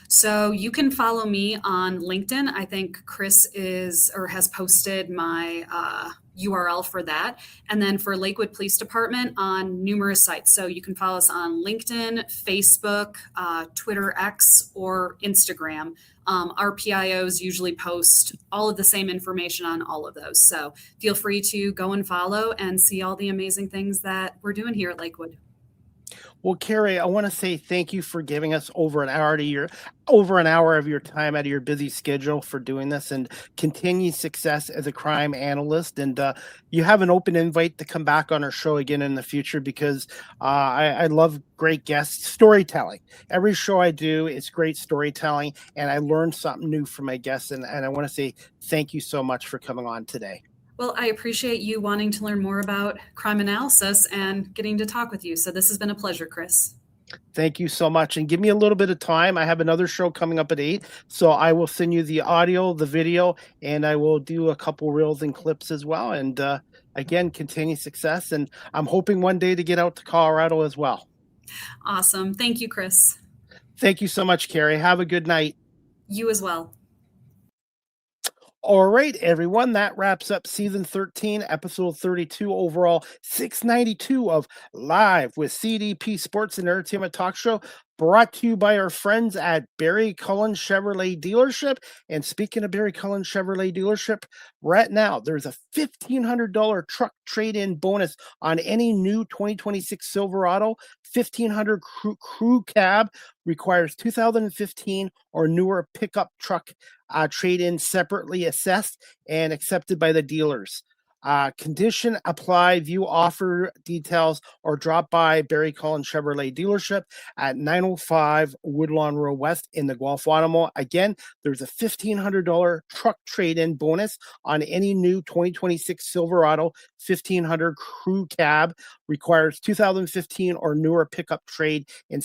So you can follow me on LinkedIn. I think Chris has posted my URL for that. And then for Lakewood Police Department on numerous sites. So you can follow us on LinkedIn, Facebook, Twitter X, or Instagram. Our PIOs usually post all of the same information on all of those. So feel free to go and follow and see all the amazing things that we're doing here at Lakewood. Well, Karie, I want to say thank you for giving us over an hour of your time out of your busy schedule for doing this, and continued success as a crime analyst. And you have an open invite to come back on our show again in the future, because I love great guests, storytelling. Every show I do, it's great storytelling, and I learned something new from my guests. And I want to say thank you so much for coming on today. Well, I appreciate you wanting to learn more about crime analysis and getting to talk with you. So this has been a pleasure, Chris. Thank you so much. And give me a little bit of time. I have another show coming up at 8. So I will send you the audio, the video, and I will do a couple reels and clips as well. And again, continue success. And I'm hoping one day to get out to Colorado as well. Awesome. Thank you, Chris. Thank you so much, Karie. Have a good night. You as well. All right, everyone, that wraps up season 13, episode 32, overall 692 of Live with CDP Sports and Entertainment Talk Show, brought to you by our friends at Barry Cullen Chevrolet Dealership. And speaking of Barry Cullen Chevrolet Dealership, right now there's a $1,500 truck trade-in bonus on any new 2026 Silverado. 1,500 crew cab, requires 2015 or newer pickup truck trade-in, separately assessed and accepted by the dealers. Condition apply, view offer details, or drop by Barry Cullen Chevrolet Dealership at 905 Woodlawn Road West in the Guelph-Automall. Again, there's a $1,500 truck trade-in bonus on any new 2026 Silverado 1,500 crew cab, requires 2015 or newer pickup trade in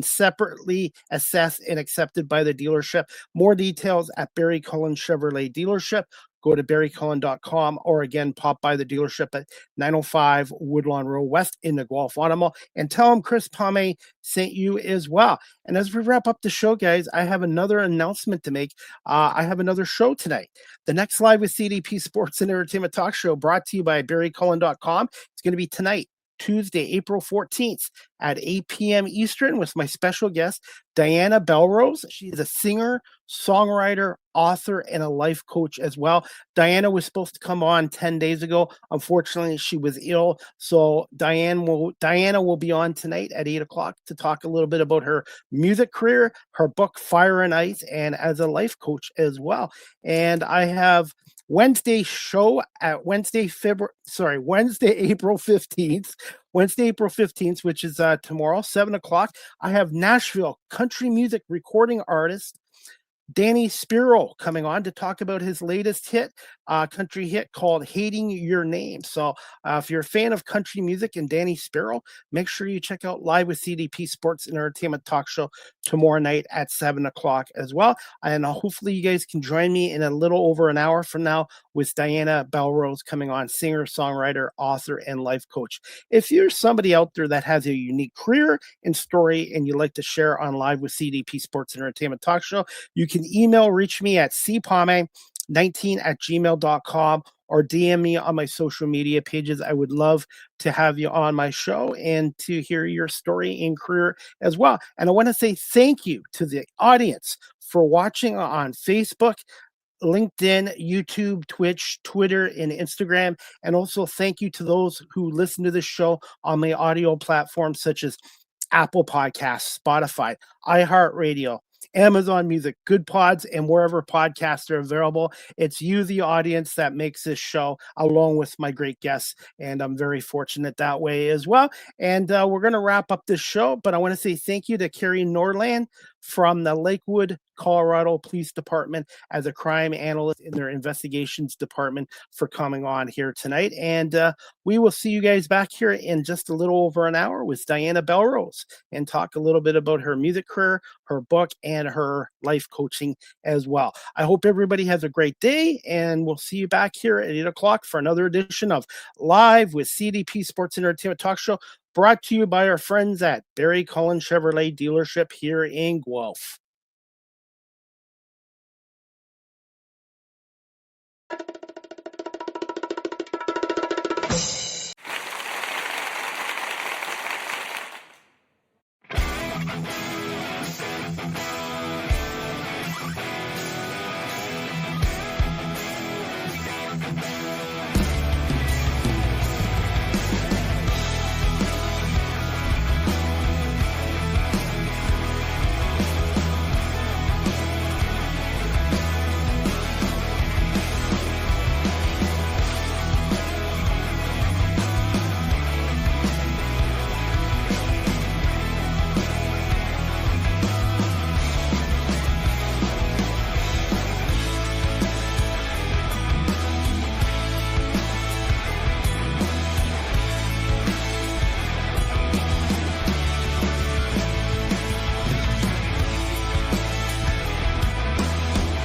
separately assessed and accepted by the dealership. More details at Barry Cullen Chevrolet Dealership. Go to barrycullen.com or again, pop by the dealership at 905 Woodlawn Road West in the Guelph-Automall and tell them Chris Palme sent you as well. And as we wrap up the show, guys, I have another announcement to make. I have another show tonight. The next Live with CDP Sports and Entertainment Talk Show brought to you by barrycullen.com. It's going to be tonight, Tuesday, April 14th at 8 p.m. Eastern with my special guest, Diana Belrose. She is a singer, songwriter, author, and a life coach as well. Diana was supposed to come on 10 days ago. Unfortunately, she was ill. So Diana will be on tonight at 8 o'clock to talk a little bit about her music career, her book, Fire and Ice, and as a life coach as well. And I have Wednesday show at Wednesday, April 15th. Wednesday, April 15th, which is tomorrow, 7 o'clock. I have Nashville country music recording artist Danny Spiro coming on to talk about his latest hit, country hit called Hating Your Name. So if you're a fan of country music and Danny Spiro, make sure you check out Live with CDP Sports and Entertainment Talk Show tomorrow night at 7 o'clock as well. And hopefully you guys can join me in a little over an hour from now with Diana Belrose coming on, singer, songwriter, author, and life coach. If you're somebody out there that has a unique career and story and you'd like to share on Live with CDP Sports and Entertainment Talk Show, you can reach me at cpalme19@gmail.com or DM me on my social media pages. I would love to have you on my show and to hear your story and career as well. And I want to say thank you to the audience for watching on Facebook, LinkedIn, YouTube, Twitch, Twitter, and Instagram. And also thank you to those who listen to this show on my audio platforms such as Apple Podcasts, Spotify, iHeartRadio, Amazon Music, Good Pods, and wherever podcasts are available. It's you, the audience, that makes this show, along with my great guests, and I'm very fortunate that way as well. And we're going to wrap up this show, but I want to say thank you to Karie Nordland from the Lakewood, Colorado Police Department as a crime analyst in their investigations department for coming on here tonight. And we will see you guys back here in just a little over an hour with Diana Belrose and talk a little bit about her music career, her book, and her life coaching as well. I hope everybody has a great day, and we'll see you back here at 8 o'clock for another edition of Live with CDP Sports and Entertainment Talk Show, brought to you by our friends at Barry Cullen Chevrolet Dealership here in Guelph.